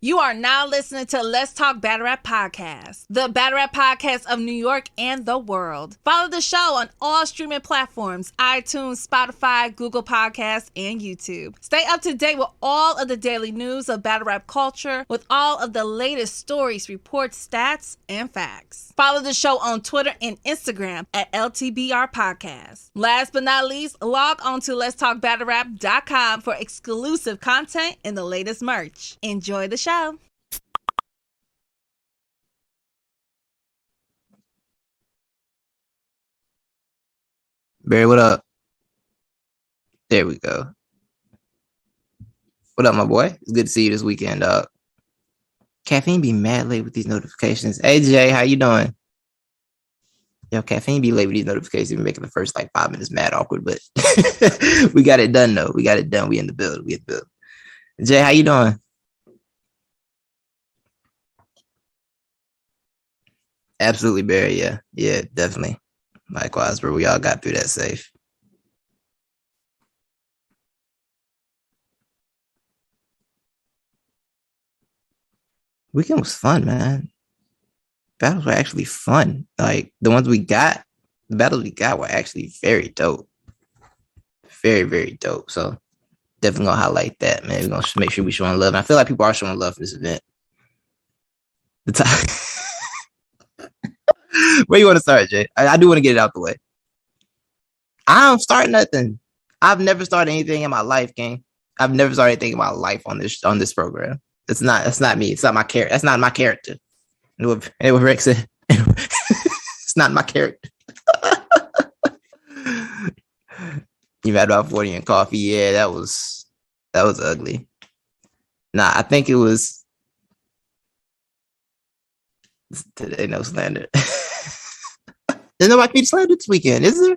You are now listening to Let's Talk Battle Rap Podcast, the Battle Rap Podcast of New York and the world. Follow the show on all streaming platforms, iTunes, Spotify, Google Podcasts, and YouTube. Stay up to date with all of the daily news of battle rap culture with all of the latest stories, reports, stats, and facts. Follow the show on Twitter and Instagram at LTBR Podcast. Last but not least, log on to letstalkbattlerap.com for exclusive content and the latest merch. Enjoy the show. Barry, what up? There we go. What up, my boy? It's good to see you this weekend, dog. Caffeine be mad late with these notifications. Hey, Jay, how you doing? Yo, Caffeine be late with these notifications, even making the first 5 minutes mad awkward, but we got it done, though. We got it done. We in the build. Jay, how you doing? Absolutely, Barry. Yeah, definitely. Likewise, bro. We all got through that safe. Weekend was fun, man. Battles were actually fun. Like the battles we got were actually very dope. Very, very dope. So definitely gonna highlight that, man. We're gonna make sure we showing love. And I feel like people are showing love for this event. The time. Where you want to start, Jay? I do want to get it out the way. I don't start nothing. I've never started anything in my life, King. I've never started anything in my life on this program. That's not me. It's not my character. That's not my character. And what Rick said, it's not my character. You had about 40 and coffee. Yeah, that was ugly. Nah, I think it was today. No slander. There's nobody being slandered this weekend, is there?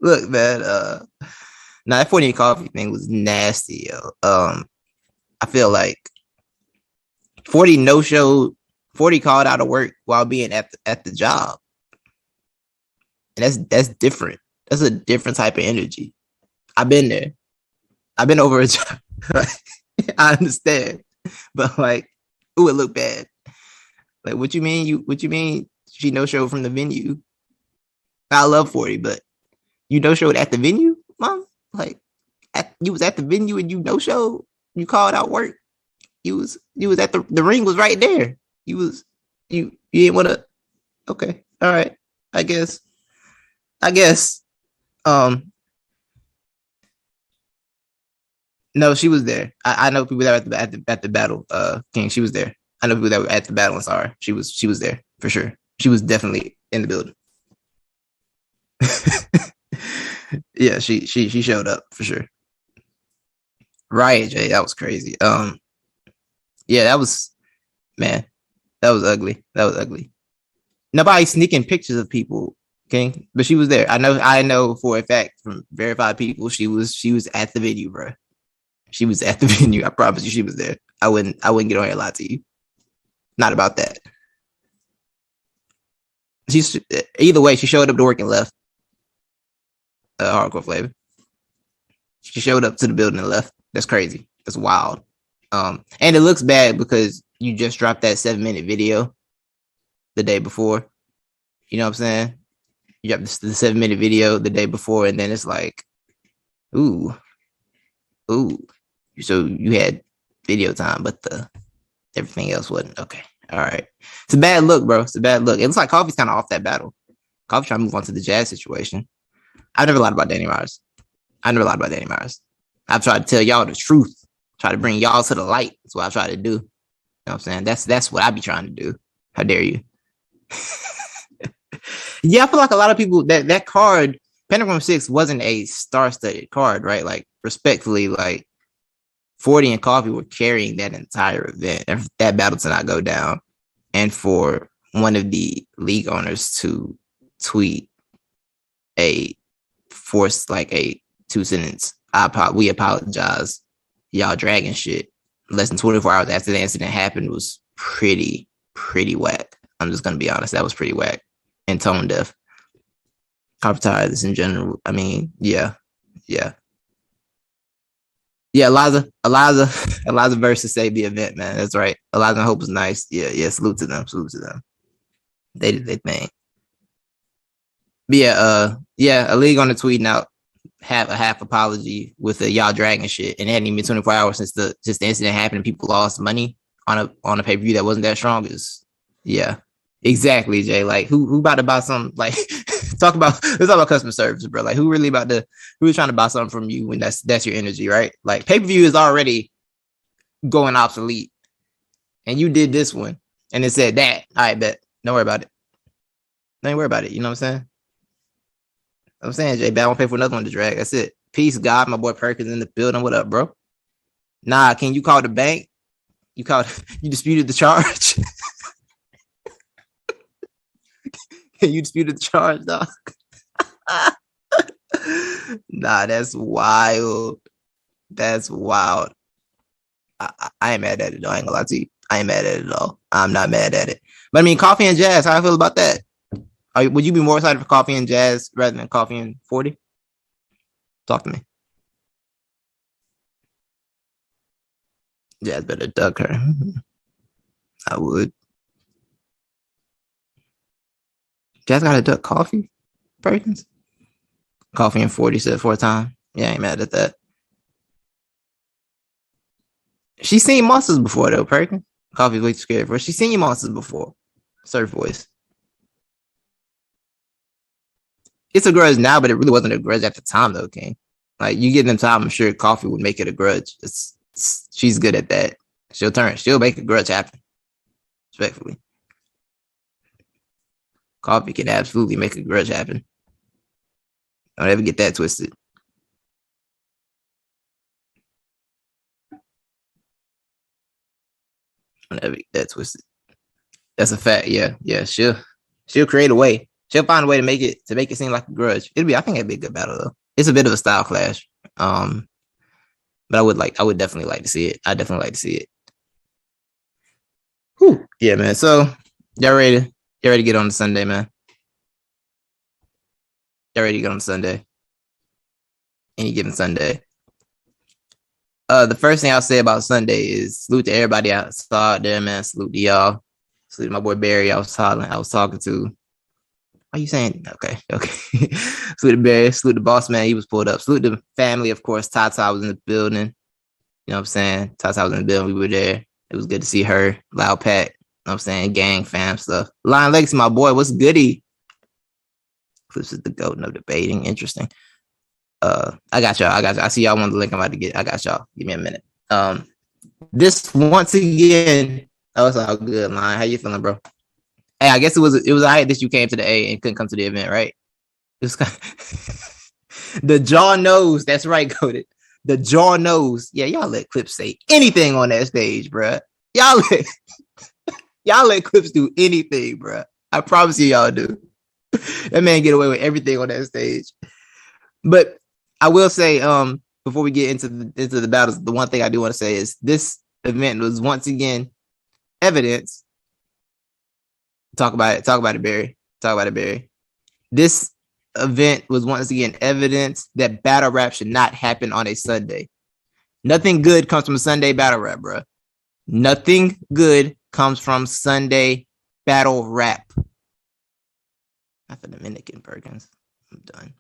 Look, man. That 40 and coffee thing was nasty, yo. I feel like 40 no-showed, 40 called out of work while being at the job. And that's different. That's a different type of energy. I've been there. I've been over a job. I understand. But it looked bad. Like, what you mean she no-showed from the venue? I love 40, but you no-showed at the venue, Mom? You was at the venue and you no-showed? You called out work? You was at the ring was right there. You didn't want to. Okay, all right. I guess. No, she was there. I know people that were at the battle. King, she was there. I know people that were at the battle. I'm sorry, she was there for sure. She was definitely in the building. Yeah, she showed up for sure. Right, Jay, that was crazy. Yeah, that was ugly. That was ugly. Nobody sneaking pictures of people, okay? But she was there. I know for a fact from verified people she was at the venue, bro. She was at the venue. I promise you she was there. I wouldn't get on here and lie to you. Not about that. Either way, she showed up to work and left. Hardcore Flavor. She showed up to the building and left. That's crazy. That's wild. And it looks bad because you just dropped that 7-minute video the day before. You know what I'm saying? You dropped the 7-minute video the day before, and then it's like, ooh. So you had video time, but everything else wasn't. Okay. All right. It's a bad look, bro. It's a bad look. It looks like Coffee's kind of off that battle. Coffee's trying to move on to the Jazz situation. I've never lied about Danny Myers. I've tried to tell y'all the truth. Try to bring y'all to the light. That's what I try to do. You know what I'm saying? That's what I be trying to do. How dare you? Yeah, I feel like a lot of people that card, Pentagram 6 wasn't a star-studded card, right? Like, respectfully, 40 and Coffee were carrying that entire event. And that battle to not go down. And for one of the league owners to tweet a 2-sentence, we apologize, y'all dragging shit, less than 24 hours after the incident happened was pretty whack. I'm just gonna be honest, that was pretty whack and tone deaf. Carpetizers in general, I mean, yeah. Yeah, Eliza versus Save the Event, man. That's right. Eliza and Hope was nice. Yeah. Salute to them. Salute to them. They did their thing. But a league on the tweeting out have a half apology with the y'all dragging shit, and it hadn't even been 24 hours since the incident happened and people lost money on a pay per view that wasn't that strong. Is yeah, exactly, Jay. Like who about to buy something? Like let's talk about customer service, bro. Like who's trying to buy something from you when that's your energy, right? Like pay per view is already going obsolete, and you did this one, and it said that. All right, bet. Don't worry about it. Don't worry about it. You know what I'm saying? I'm saying, Jay, I won't pay for another one to drag. That's it. Peace, God. My boy Perkins in the building. What up, bro? Nah, can you call the bank? You disputed the charge. You disputed the charge, dog. Nah, that's wild. That's wild. I ain't mad at it, though. I ain't gonna lie to you. I ain't mad at it at all. I'm not mad at it. But I mean, coffee and jazz, how I feel about that? Would you be more excited for coffee and jazz rather than coffee and 40? Talk to me. Jazz better duck her. I would. Jazz got to duck coffee? Perkins? Coffee and 40 said 4 times. Yeah, I ain't mad at that. She's seen monsters before, though, Perkins. Coffee's way too scared for her. She's seen monsters before. Surf voice. It's a grudge now, but it really wasn't a grudge at the time, though, King. Like, you give them time, I'm sure coffee would make it a grudge. She's good at that. She'll make a grudge happen. Respectfully. Coffee can absolutely make a grudge happen. Don't ever get that twisted. Don't ever get that twisted. That's a fact. Yeah. She'll create a way. She'll find a way to make it seem like a grudge. I think it'd be a good battle though. It's a bit of a style clash. But I would definitely like to see it. I definitely like to see it. Whew. Yeah, man. So y'all ready to get on the Sunday, man? Y'all ready to get on Sunday? Any given Sunday. The first thing I'll say about Sunday is salute to everybody out there, man. Salute to y'all. Salute to my boy Barry. I was talking to. Are you saying? Okay. Salute to Barry. Salute to Boss Man. He was pulled up. Salute to family, of course. Tata was in the building. You know what I'm saying? Tata was in the building. We were there. It was good to see her. Loud Pack. You know what I'm saying? Gang, fam stuff. Lion Legacy, my boy. What's goody? Clips is the GOAT. No debating. Interesting. I got y'all. I see y'all want the link I'm about to get. I got y'all. Give me a minute. This once again. Oh, it's all good, Lion. How you feeling, bro? Hey, I guess it was all right that you came to the A and couldn't come to the event, right? It was the jaw knows. That's right, Coded. The jaw knows. Yeah, y'all let Clips say anything on that stage, bro. Y'all let Clips do anything, bro. I promise y'all do. That man get away with everything on that stage. But I will say, before we get into the battles, the one thing I do want to say is this event was once again evidence. Talk about it, Barry. This event was once again evidence that battle rap should not happen on a Sunday. Nothing good comes from Sunday battle rap, bro. Nothing good comes from Sunday battle rap. Not for Dominican Perkins. I'm done.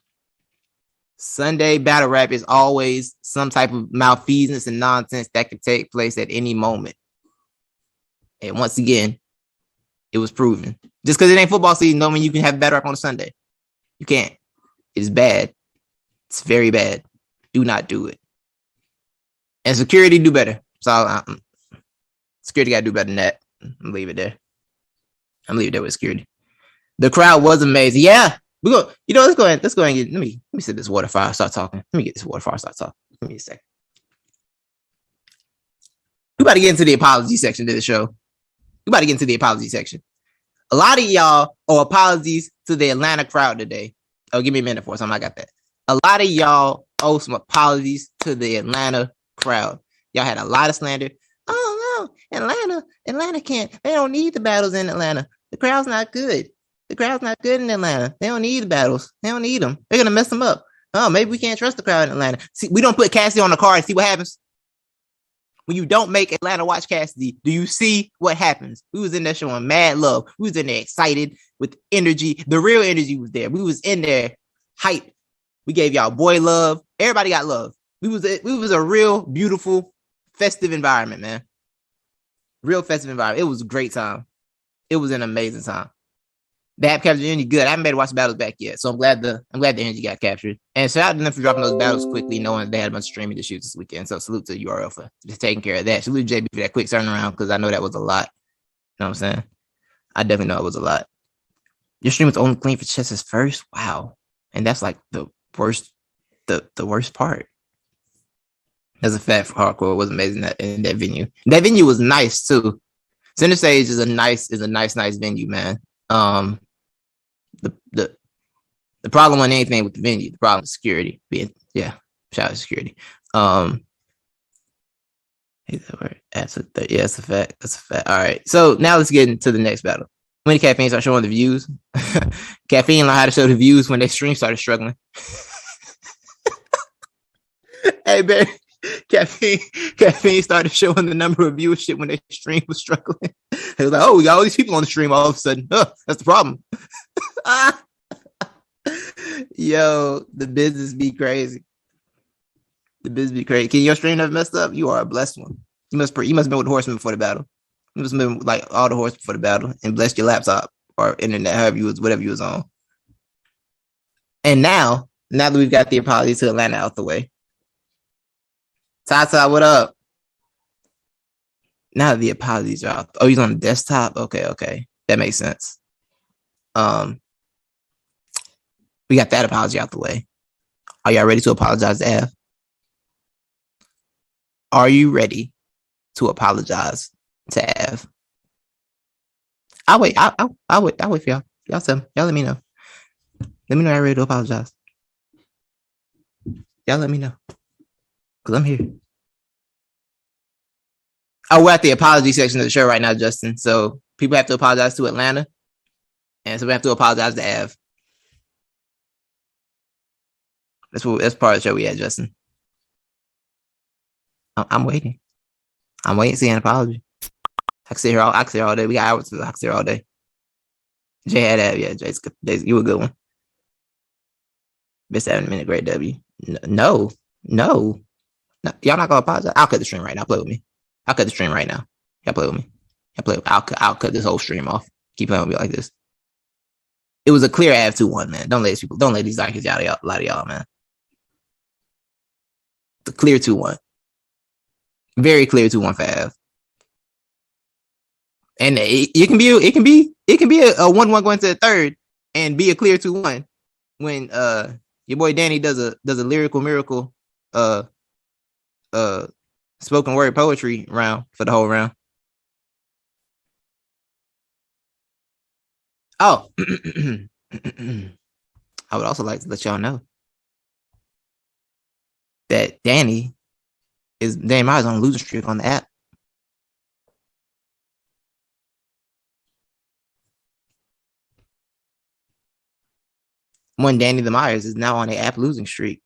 Sunday battle rap is always some type of malfeasance and nonsense that could take place at any moment. And once again, it was proven. Just because it ain't football season, don't mean you can have battle rap on a Sunday. You can't. It's bad. It's very bad. Do not do it. And security do better. So security got to do better than that. I'm leave it there. I'm leaving it there with security. The crowd was amazing. Yeah. Let's go and get, let me sip this water before I start talking. Let me get this water before I start talking. Give me a second. We about to get into the apology section of the show. A lot of y'all owe apologies to the Atlanta crowd today. Oh, give me a minute for something. I got that. A lot of y'all owe some apologies to the Atlanta crowd. Y'all had a lot of slander. Oh no, Atlanta can't. They don't need the battles in Atlanta. The crowd's not good. The crowd's not good in Atlanta. They don't need the battles. They're gonna mess them up. Oh, maybe we can't trust the crowd in Atlanta. See, we don't put Cassie on the card and see what happens. when you don't make Atlanta watch Cassidy, do you see what happens? We was in there showing mad love. We was in there excited with energy. The real energy was there. We was in there hype. We gave y'all boy love. Everybody got love. We was a real beautiful festive environment, man. Real festive environment. It was a great time. It was an amazing time. The app captured energy good. I haven't been able to watch the battles back yet, so I'm glad the energy got captured. And shout out to them for dropping those battles quickly, knowing they had a bunch of streaming to shoot this weekend. So salute to URL for just taking care of that. Salute to JB for that quick turnaround because I know that was a lot. You know what I'm saying? I definitely know it was a lot. Your stream was only clean for chesses first. Wow, and that's like the worst, the worst part. That's a fact for hardcore. It was amazing that in that venue. That venue was nice too. Center Stage is a nice venue, man. The problem wasn't anything with the venue. The problem is security. Shout out to security. That's a fact. That's a fact. All right. So now let's get into the next battle. When Caffeine start showing the views, Caffeine learned how to show the views when their stream started struggling. Hey, Barry. Caffeine started showing the number of viewership when their stream was struggling. It was like, oh, we got all these people on the stream all of a sudden. That's the problem. Yo, the business be crazy. The business be crazy. Can your stream never messed up? You are a blessed one. You must have been with the horseman before the battle. You must have been like all the horse before the battle and blessed your laptop or internet, whatever you was on. And now that we've got the apology to Atlanta out the way. Tata, what up? Now the apologies are out. Oh, he's on the desktop? Okay. That makes sense. We got that apology out the way. Are y'all ready to apologize to Av? Are you ready to apologize to Av? I'll wait. I'll wait for y'all. Y'all tell me. Y'all let me know. Let me know you're ready to apologize. Y'all let me know. Because I'm here. Oh, we're at the apology section of the show right now, Justin. So people have to apologize to Atlanta. And so we have to apologize to Av. That's part of the show we had, Justin. I'm waiting. I'm waiting to see an apology. I can sit here all day. We got hours to I can sit here all day. Jay had Av. Yeah, Jay's good. You a good one. Best 7 minute great W. No. Y'all not gonna apologize. I'll cut the stream right now. Play with me. I'll cut the stream right now. Y'all play with me. I'll cut this whole stream off. Keep playing with me like this. It was a clear Av 2-1, man. Don't let these darkies lie to y'all, man. The clear 2-1. Very clear 2-1 for Av. And it can be a 1-1 going to the third and be a clear 2-1 when your boy Danny does a lyrical miracle spoken word poetry round for the whole round. Oh, I would also like to let y'all know that Danny Myers on a losing streak on the app. One Danny the Myers is now on the app losing streak.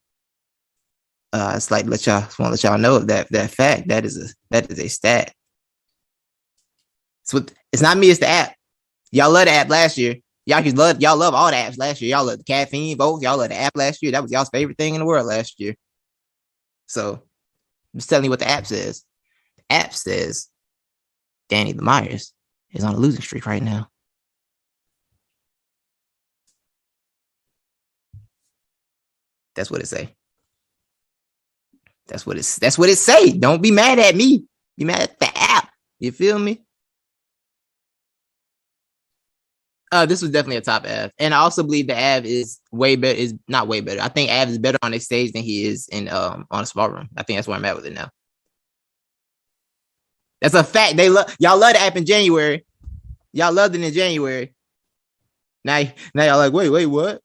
It's like want to let y'all know that fact. That is a stat. It's not me, it's the app. Y'all love the app last year. Y'all love all the apps last year. Y'all love the caffeine vote. Y'all love the app last year. That was y'all's favorite thing in the world last year. So I'm just telling you what the app says. The app says Danny the Myers is on a losing streak right now. That's what it say. That's what it say. Don't be mad at me. Be mad at the app. You feel me? This was definitely a top Av. And I also believe the Av is way better, is not way better. I think Av is better on the stage than he is in on a small room. I think that's where I'm at with it now. That's a fact. Y'all love the app in January. Y'all loved it in January. Now y'all like, wait, what?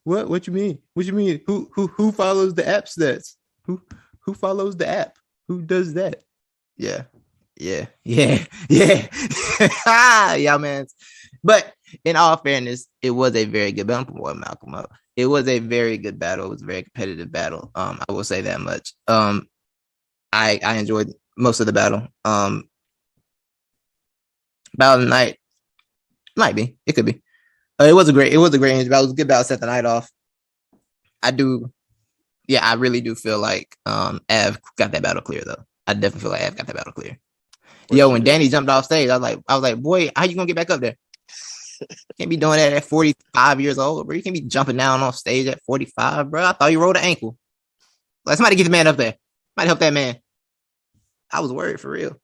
What you mean? What you mean? Who follows the app stats? Who follows the app? Who does that? Yeah. Yeah, man. But in all fairness, it was a very good battle. Boy, Malcolm up. It was a very good battle. It was a very competitive battle. I will say that much. I enjoyed most of the battle. Battle of the night might be. It could be. It was a great energy battle. It was a good battle. Set the night off. I do. Yeah, I really do feel like Av got that battle clear though. I definitely feel like Av got that battle clear. Yo, when Danny jumped off stage, I was like, boy, how you gonna get back up there? You can't be doing that at 45 years old, bro. You can't be jumping down off stage at 45, bro. I thought you rolled an ankle. Like somebody get the man up there. Somebody help that man. I was worried for real.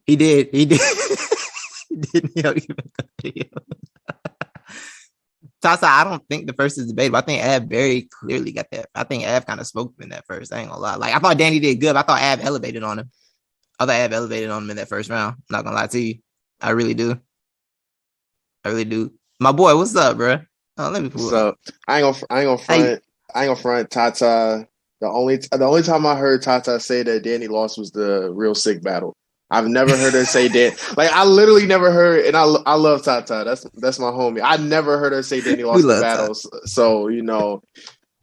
He did. He did. Tasa, I don't think the first is debatable. I think Av very clearly got that. I think Av kind of spoke him in that first. I ain't gonna lie. Like I thought Danny did good. I thought Av elevated on him. I thought Av elevated on him in that first round. I'm not gonna lie to you. I really do. My boy, what's up, bro? Oh, let me pull up. I ain't gonna front. Tata. The only time I heard Tata say that Danny lost was the real sick battle. I've never heard her say Dan. Like I literally never heard, and I love Tata. That's my homie. I never heard her say Danny lost the battles. So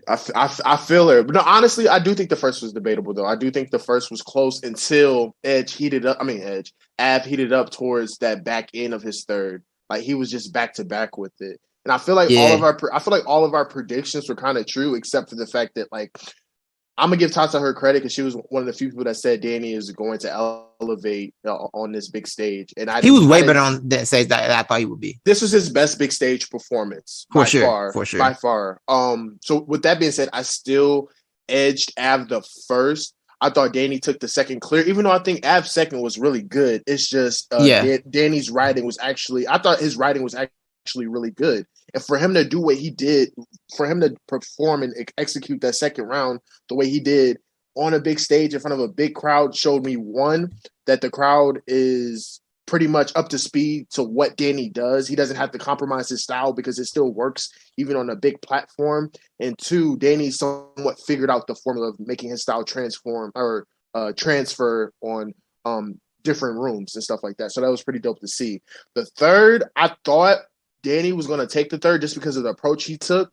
I feel her. But no, honestly, I do think the first was debatable though. I do think the first was close until Av heated up towards that back end of his third. Like he was just back to back with it. And I feel like all of our predictions were kind of true, except for the fact that like I'm gonna give Tata her credit because she was one of the few people that said Danny is going to elevate on this big stage, and he was way better on that stage that I thought he would be. This was his best big stage performance for sure. By far. So with that being said, I still edged Av the first. I thought Danny took the second clear, even though I think Av's second was really good. It's just Danny's writing was actually. I thought his writing was actually really good. And for him to do what he did, for him to perform and execute that second round the way he did on a big stage in front of a big crowd showed me, one, that the crowd is pretty much up to speed to what Danny does. He doesn't have to compromise his style because it still works even on a big platform. And two, Danny somewhat figured out the formula of making his style transfer on different rooms and stuff like that. So that was pretty dope to see. The third, I thought Danny was going to take the third just because of the approach he took.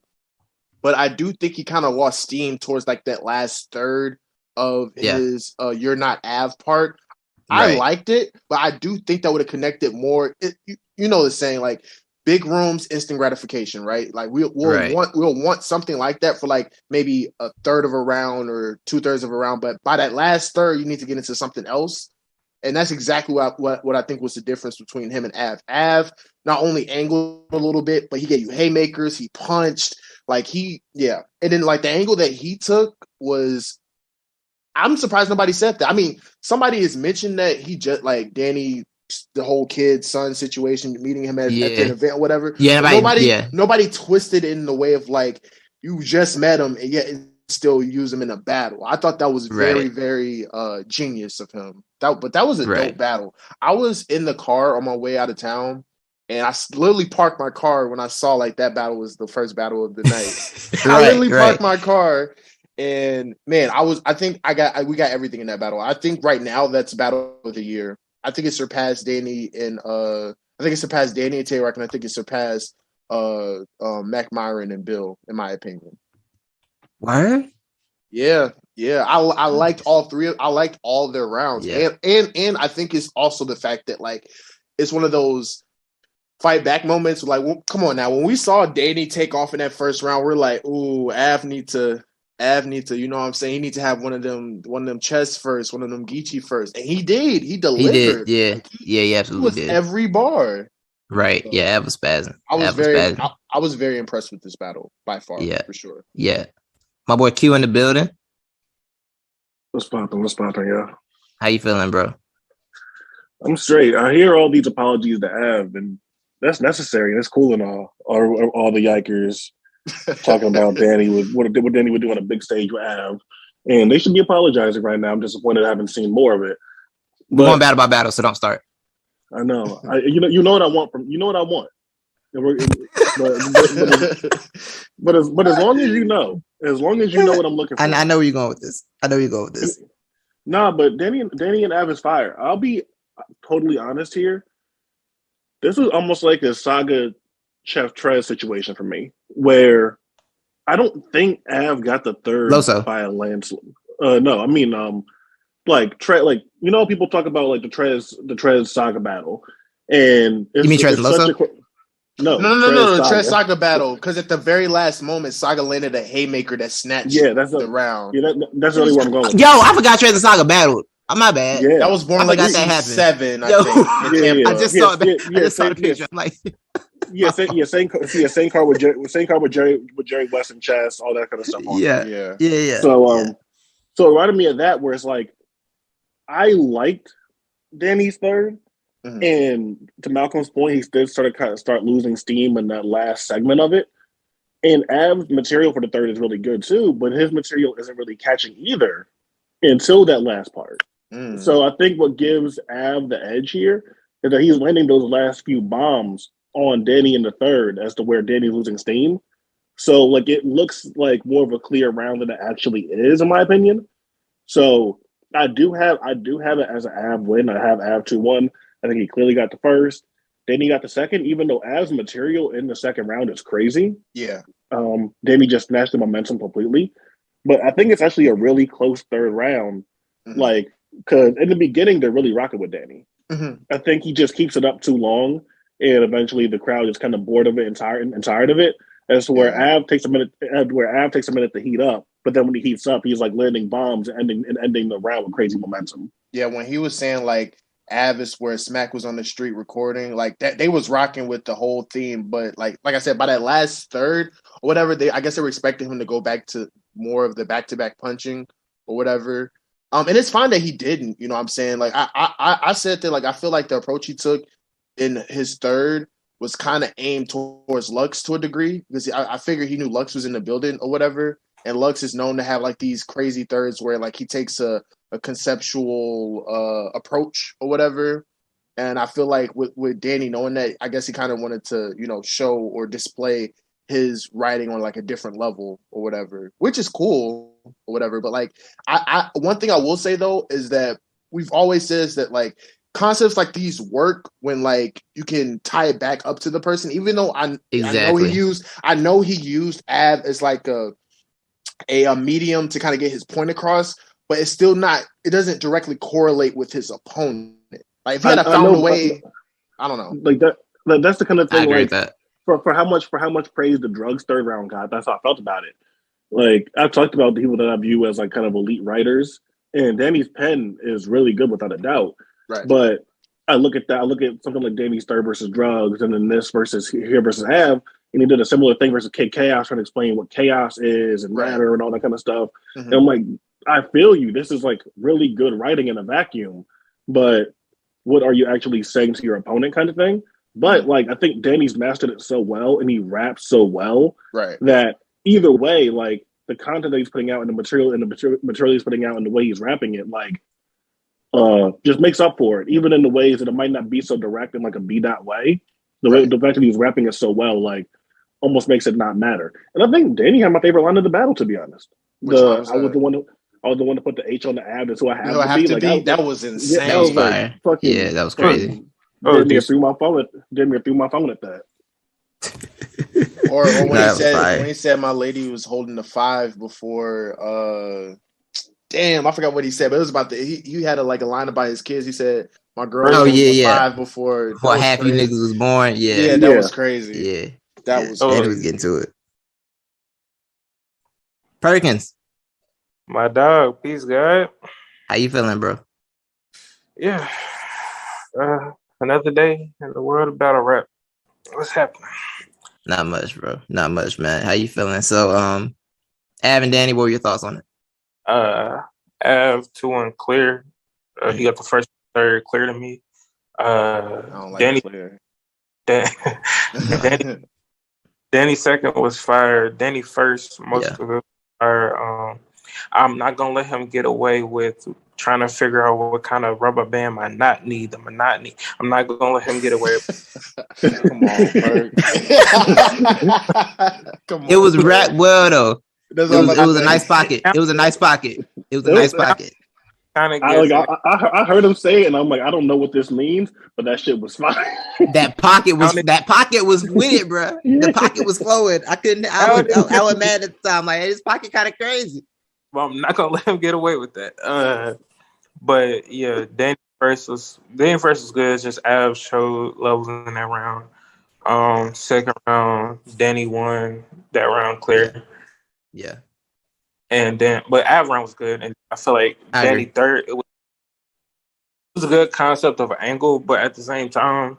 But I do think he kind of lost steam towards like that last third of his You're Not Av part. Right. I liked it, but I do think that would have connected more. You know the saying, like big rooms, instant gratification, right? Like we'll want something like that for like maybe a third of a round or 2/3 of a round. But by that last third, you need to get into something else. And that's exactly what I think was the difference between him and Av. Av not only angled a little bit, but he gave you haymakers. He punched. And then like the angle that he took was, I'm surprised nobody said that. I mean, somebody has mentioned that he just like Danny, the whole kid son situation, meeting him at an event or whatever. Yeah, nobody twisted it in the way of like you just met him and yet still use him in a battle. I thought that was very, very genius of him. But that was a dope battle. I was in the car on my way out of town, and I literally parked my car when I saw like that battle was the first battle of the night. I literally parked my car, and man, we got everything in that battle. I think right now that's battle of the year. I think it surpassed Danny and Tay-Rock, and I think it surpassed Mac Myron and Bill, in my opinion. What? Yeah. I liked all three. I liked all their rounds, and I think it's also the fact that like it's one of those fight back moments. Like, well, come on now, when we saw Danny take off in that first round, we're like, ooh, Av need to, you know what I'm saying? He need to have one of them chests first, one of them Geechee first, and he did. He delivered. He did. He absolutely did. Every bar. Right. Yeah, Av was spazzing. I was very impressed with this battle by far. Yeah, for sure. Yeah. My boy Q in the building. What's poppin', y'all? How you feeling, bro? I'm straight. I hear all these apologies to Av, and that's necessary. That's cool and all the yikers talking about Danny what Danny would do on a big stage with Av, and they should be apologizing right now. I'm disappointed I haven't seen more of it. We're going battle by battle, so don't start. I know. You know what I want from you know what I want. But as long as you know what I'm looking for. I know where you're going with this. Nah, but Danny and Av is fire. I'll be totally honest here. This is almost like a Saga Chef Trez situation for me, where I don't think Av got the third by a landslide. like people talk about like the Trez Saga battle, and you mean Trez Loso? No, the Trez Saga battle, because at the very last moment, Saga landed a haymaker that snatched the round. Yeah, that's really where I'm going. Yo, I forgot Trez Saga battle. I'm my bad. Yeah, that was Born Legacy 7, I think. I just saw that. I just saw the picture. I'm like, same card with Jerry West and chess, all that kind of stuff. Yeah. So it reminded me of that, where it's like I liked Danny's third. Mm-hmm. And to Malcolm's point, he did start losing steam in that last segment of it. And Av's material for the third is really good too, but his material isn't really catching either until that last part. Mm. So I think what gives Av the edge here is that he's landing those last few bombs on Danny in the third as to where Danny's losing steam. So like it looks like more of a clear round than it actually is, in my opinion. So I do have it as an Av win. I have Av 2-1. I think he clearly got the first. Then he got the second, even though Av's material in the second round is crazy. Yeah. Danny just snatched the momentum completely. But I think it's actually a really close third round. Mm-hmm. Like, because in the beginning, they're really rocking with Danny. Mm-hmm. I think he just keeps it up too long, and eventually the crowd is kind of bored of it and tired of it. As to where Av takes a minute to heat up. But then when he heats up, he's like landing bombs and ending the round with crazy momentum. Yeah, when he was saying like, Avis where Smack was on the street recording like that, they was rocking with the whole theme, but like I said, by that last third or whatever, I guess they were expecting him to go back to more of the back-to-back punching or whatever. And it's fine that he didn't, you know what I'm saying? Like I said that like I feel like the approach he took in his third was kind of aimed towards Lux to a degree, because I figured he knew Lux was in the building or whatever, and Lux is known to have like these crazy thirds where like he takes a conceptual approach or whatever. And I feel like with Danny, knowing that, I guess he kind of wanted to, you know, show or display his writing on like a different level or whatever, which is cool or whatever. But like, I one thing I will say though is that we've always said is that like concepts like these work when like you can tie it back up to the person, even though I know he used Av as like a medium to kind of get his point across. But it's still not. It doesn't directly correlate with his opponent. Like if he had found a way, I don't know. Like that. That's the kind of thing. I agree with that. For how much praise the drugs third round got. That's how I felt about it. Like I've talked about the people that I view as like kind of elite writers, and Danny's pen is really good without a doubt. Right. But I look at that. I look at something like Danny's third versus drugs, and then this versus here versus Av. And he did a similar thing versus Chaos, trying to explain what chaos is and matter and all that kind of stuff. Mm-hmm. And I'm like, I feel you. This is like really good writing in a vacuum, but what are you actually saying to your opponent kind of thing? But like, I think Danny's mastered it so well and he raps so well that either way, like the content that he's putting out and the material he's putting out and the way he's rapping it, like just makes up for it, even in the ways that it might not be so direct in like a B-dot way. The fact that he's rapping it so well, like almost makes it not matter. And I think Danny had my favorite line of the battle, to be honest. I was the one to put the H on the Av. That's who I have to be. That was insane. That was fire. That was crazy. Damn threw my phone at that. Or when he said my lady was holding the 5 before. Damn, I forgot what he said, but it was about he had a line about his kids. He said my girl was holding the 5 before half you niggas was born. Yeah, that was crazy. Yeah, that was. He was getting to it. Perkins. My dog, peace, God. How you feeling, bro? Yeah. Another day in the world of battle rap. What's happening? Not much, bro. Not much, man. How you feeling? So, Av and Danny, what were your thoughts on it? Av 2-1 clear. He got the first, third clear to me. I don't like Danny clear. Danny second was fire. Danny first, most of it fire. I'm not gonna let him get away with trying to figure out what kind of rubber band my knot need. The monotony. I'm not gonna let him get away with it. Come on, Bert. Come on. It was rap well though. It was a nice pocket. It was a nice pocket. I heard him say it, and I'm like, I don't know what this means, but that shit was fine. That pocket was with it, bro. The pocket was flowing. I was mad at the time. Like, hey, this pocket kind of crazy. Well, I'm not gonna let him get away with that. But yeah, Danny first was good. It's just Av showed levels in that round. Second round, Danny won that round clear. Yeah. And then, but Av round was good, and I feel like Danny third. It was a good concept of an angle, but at the same time,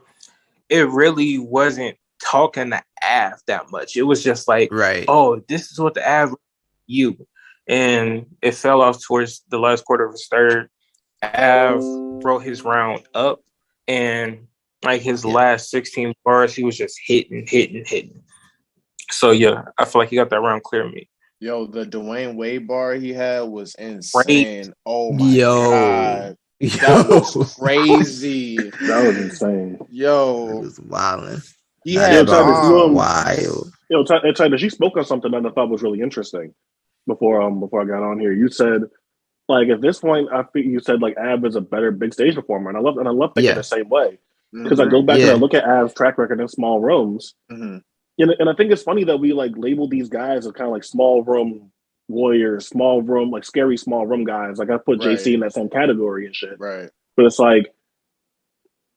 it really wasn't talking to Av that much. It was just like, oh, this is what the Av you. And it fell off towards the last quarter of his third. Av brought his round up, and like his last 16 bars, he was just hitting. So yeah, I feel like he got that round clear to me. Yo, the Dwayne Wade bar he had was insane. Oh my god. That was crazy. That was insane. Yo. It was wilding. He had wild. Yo, Titus, you spoke on something that I thought was really interesting before I got on here. You said, like, at this point, I think you said like Av is a better big stage performer, and I love thinking the same way because I go back and I look at Av's track record in small rooms, and I think it's funny that we like label these guys as kind of like small room warriors, small room like scary small room guys. Like I put JC in that same category and shit. Right. But it's like,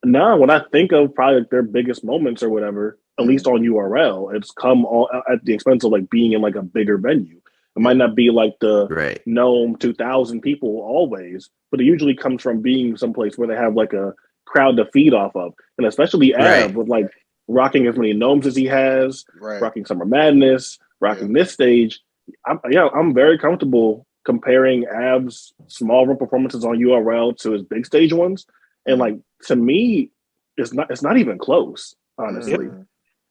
no, when I think of probably like their biggest moments or whatever, at least on URL, it's come all at the expense of like being in like a bigger venue. It might not be like the Gnome 2,000 people always, but it usually comes from being someplace where they have like a crowd to feed off of. And especially Av with like rocking as many Gnomes as he has, rocking Summer Madness, rocking this stage. I'm very comfortable comparing Av's small room performances on URL to his big stage ones. And like, to me, it's not even close, honestly.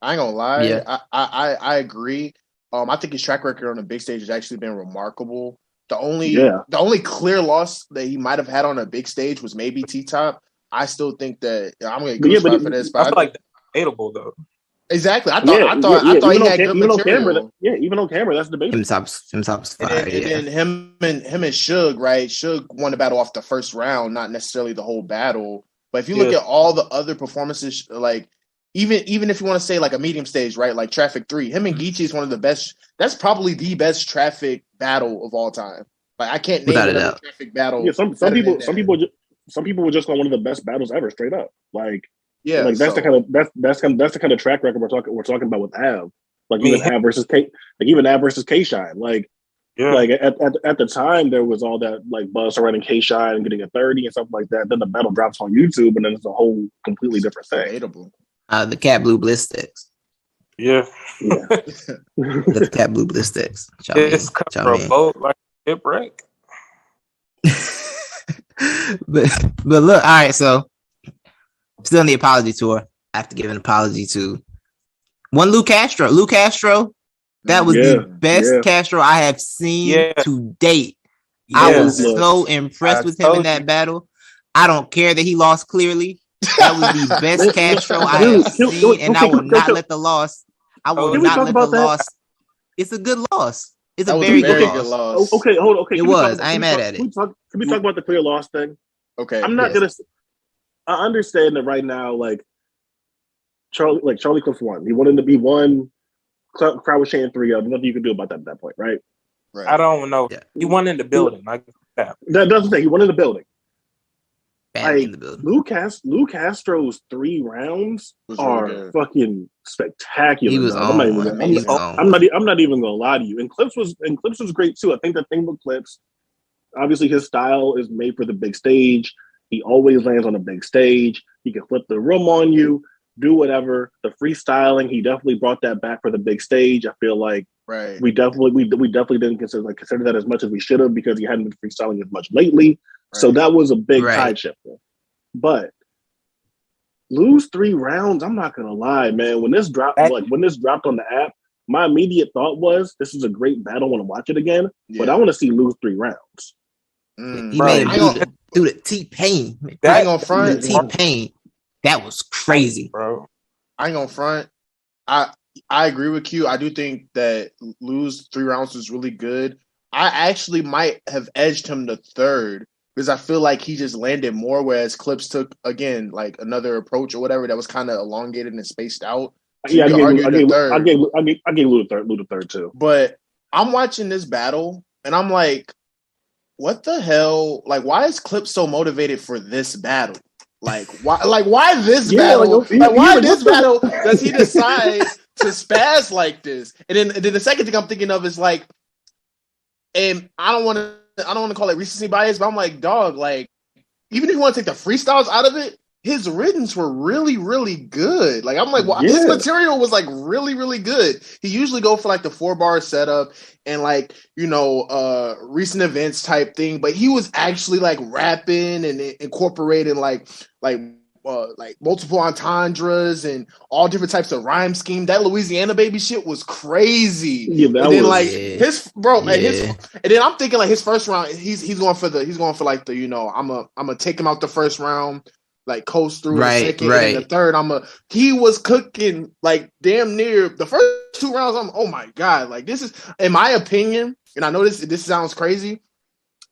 I ain't gonna lie. Yeah. I agree. I think his track record on the big stage has actually been remarkable. The only clear loss that he might have had on a big stage was maybe T-Top. I still think that I'm going to go for this. But I feel like that's debatable, though. Exactly. I thought he had good material. Even on camera, that's debatable. Him top's fire. And then him and Suge, right? Suge won the battle off the first round, not necessarily the whole battle. But if you look at all the other performances, like even if you want to say like a medium stage, right? Like Traffic 3, him and Geechee is one of the best. That's probably the best Traffic battle of all time. Like I can't name another Traffic battle. Yeah, some people were just on one of the best battles ever, straight up. Like that's the kind of track record we're talking about with Av. Like even Av versus K Shine. Like at the time there was all that like buzz surrounding K Shine and getting a 30 and stuff like that. Then the battle drops on YouTube and then it's a whole completely different thing. The Cat Blue Bliss sticks. Yeah. The Cat Blue Bliss sticks. It's cut for a boat like a hip wreck. but look, all right, so still on the apology tour. I have to give an apology to one Lou Castro. Lou Castro, that was the best Castro I have seen to date. I was so impressed with him in that battle. I don't care that he lost clearly. That was the best Castro I have seen, and I will not let the loss. I will not let the loss. It's a good loss. It's a very good loss. Okay, hold on. Okay, it was. I ain't mad at it. Can we talk about the clear loss thing? Okay. I'm not gonna. I understand that right now, like Charlie Clips won. He wanted to be one. Crowd was chanting 3 of. Nothing you can do about that at that point, right? I don't know. Yeah. He won in the building. Like that. That doesn't say he won in the building. In the building. Lou Castro's 3 rounds are fucking spectacular. He was I'm not even gonna lie to you. And Clips was great too. I think the thing with Clips, obviously his style is made for the big stage. He always lands on a big stage. He can flip the room on you, do whatever. The freestyling, he definitely brought that back for the big stage. I feel like we definitely didn't consider that as much as we should have because he hadn't been freestyling as much lately. Right. So that was a big tide shifter. But lose 3 rounds, I'm not gonna lie, man. When this dropped on the app, my immediate thought was this is a great battle. I want to watch it again, but I want to see lose 3 rounds. He made him do the T-Pain. I ain't gonna front. T-Pain. That was crazy, bro. I ain't gonna front. I agree with you. I do think that lose 3 rounds was really good. I actually might have edged him to third because I feel like he just landed more, whereas Clips took, again, like another approach or whatever that was kind of elongated and spaced out. So I gave Lou the third too. But I'm watching this battle, and I'm like, what the hell? Like, why is Clip so motivated for this battle? Like, why? Like, why this battle? Like, why this battle does he decide to spaz like this? And then the second thing I'm thinking of is like, and I don't want to call it recency bias, but I'm like, dog, like, even if you want to take the freestyles out of it, his writtens were really, really good. Like, I'm like, well, his material was like really, really good. He usually go for like the 4-bar setup and like, recent events type thing, but he was actually like rapping and incorporating like multiple entendres and all different types of rhyme scheme. That Louisiana baby shit was crazy. Yeah, that and then was, like his bro, and then I'm thinking like his first round, he's going for like the I'm gonna take him out the first round, like coast through the second, and the third he was cooking like damn near the first 2 rounds. Oh my god, like this is, in my opinion, and I know this sounds crazy,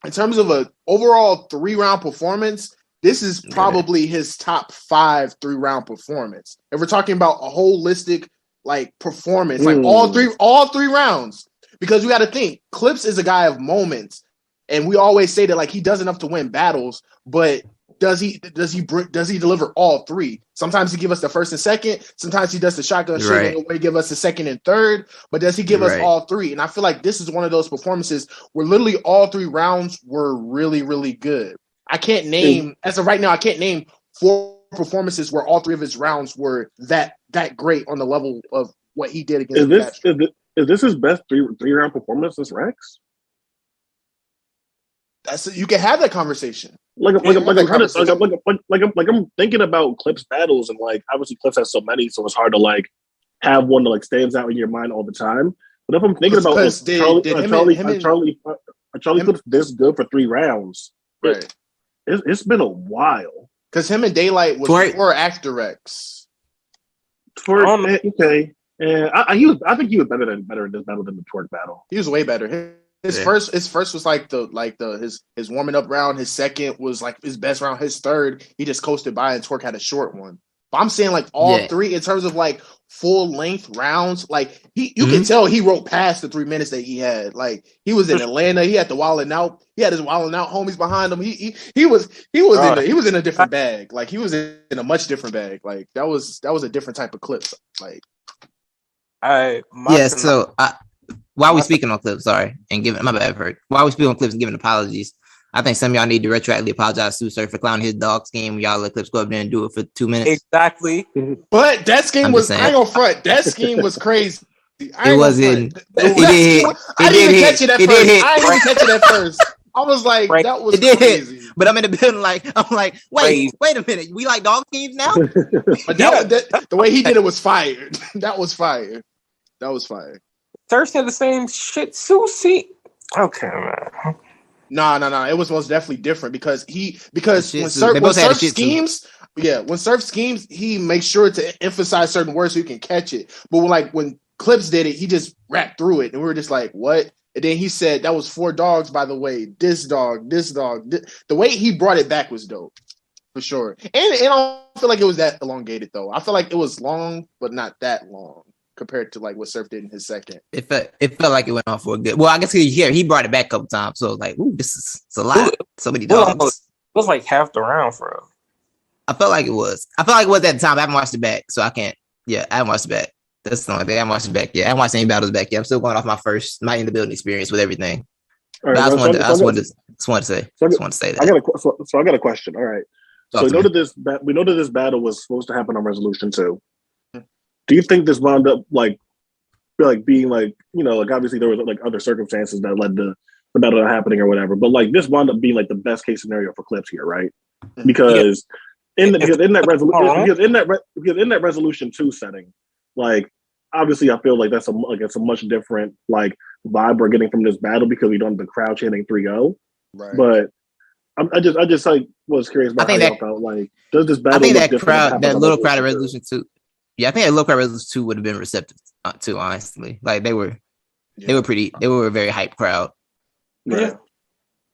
in terms of a overall 3-round performance, this is probably his top 5 3-round performance. If we're talking about a holistic like performance, like all three rounds, because you got to think Clips is a guy of moments, and we always say that like he does enough to win battles, but does he deliver all 3? Sometimes he give us the first and second. Sometimes he does the shotgun shit and give us the second and third. But does he give us all 3? And I feel like this is one of those performances where literally all 3 rounds were really, really good. I can't name, as of right now, 4 performances where all 3 of his rounds were that great on the level of what he did against. Is this his best 3-round performance since Rex? You can have that conversation. I'm thinking about Clips battles, and like obviously Clips has so many, so it's hard to like have one that like stands out in your mind all the time. But if I'm thinking about Charlie Clips this good for 3 rounds, right? It's been a while because him and Daylight was before or after Rex. Okay, and I think he was better in this battle than the Twerk battle. He was way better. His first was like his warming up round. His second was like his best round. His third, he just coasted by, and Twerk had a short one. But I'm saying like all 3 in terms of like full length rounds, like you can tell he wrote past the 3 minutes that he had. Like he was in Atlanta, he had the wilding out. He had his wilding out homies behind him. He was in a different bag. Like he was in a much different bag. Like that was a different type of Clips. Like while we speaking on Clips, sorry, and giving my bad for it. While we speaking on Clips and giving apologies, I think some of y'all need to retroactively apologize to Sir for clowning his dog scheme. Y'all let Clips go up there and do it for 2 minutes. Exactly. But that scheme I ain't gonna front. That scheme was crazy. It wasn't. I didn't even catch it at first. I was like, that was crazy. But I'm in the building I'm like, wait a minute. We like dog schemes now? But the way he did it was fire. That was fire. Thirst had the same shit, Susie. Okay, man. No. It was most definitely different because when Surf schemes, he makes sure to emphasize certain words so you can catch it. But when Clips did it, he just rapped through it, and we were just like, what? And then he said that was 4 dogs, by the way. This dog. The way he brought it back was dope, for sure. And I don't feel like it was that elongated though. I feel like it was long, but not that long compared to like what Surf did in his second. It felt like it went on for a good. Well, I guess he brought it back a couple times, so like, ooh, it's a lot. So many dogs. It was like half the round for him. I felt like it was. At the time. I haven't watched it back, so I can't. Yeah, I haven't watched it back. That's the only thing. I haven't watched it back. Yeah, I haven't watched any battles back yet. I'm still going off my first night in the building experience with everything. Right, I just wanted to say that. I got a question. All right. So we know that this battle was supposed to happen on Resolution 2. Do you think this wound up like being like, like obviously there was like other circumstances that led to the battle not happening or whatever, but like this wound up being like the best case scenario for Clips here, right? Because in that Resolution 2 setting, like obviously I feel like it's a much different like vibe we're getting from this battle because we don't have the crowd chanting 3-0. Right. But I just like was curious about how y'all felt. Like, does this battle? I think that little crowd of Resolution 2. Yeah, I think a little crowd Resolution 2 would have been receptive too, honestly. Like they were a very hyped crowd. Yeah.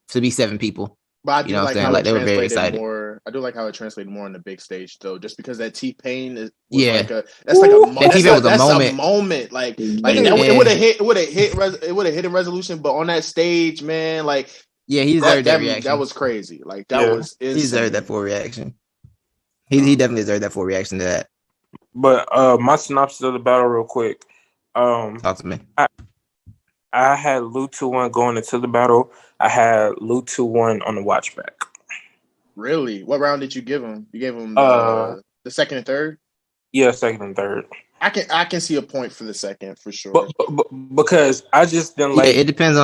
To be 7 people. But I do like how they were very excited. I do like how it translated more on the big stage though, just because that T-Pain is a moment. Like it would have hit in Resolution, but on that stage, man, like Yeah, he deserved that reaction. That was crazy. Like that was insane. He deserved that full reaction. He definitely deserved that full reaction to that. But my synopsis of the battle, real quick. Talk to me. I had Lou 2-1 going into the battle. I had Lou 2-1 on the watch back. Really? What round did you give him? You gave him the second and third? Yeah, second and third. I can see a point for the second for sure. But because I just didn't like. Yeah, it depends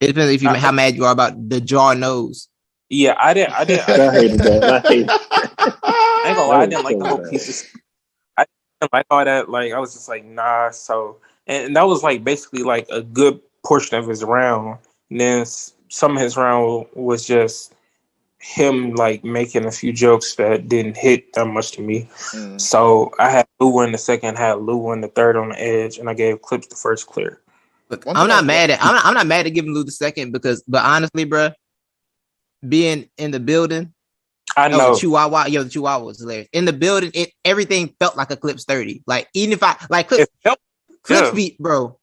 if you how mad you are about the jaw nose. Yeah, I didn't. I hated that. I ain't gonna lie, I didn't like the whole pieces. I didn't like all that. Like I was just like, nah. So and that was like basically like a good portion of his round. And then some of his round was just him like making a few jokes that didn't hit that much to me. So I had Lou in the second, had Lou in the third on the edge, and I gave Clips the first clear. Look, I'm not mad at giving Lou the second but honestly, bro, being in the building, I know the Chihuahua was hilarious. In the building, everything felt like a Clips 30. Like even if I like Clips beat, bro.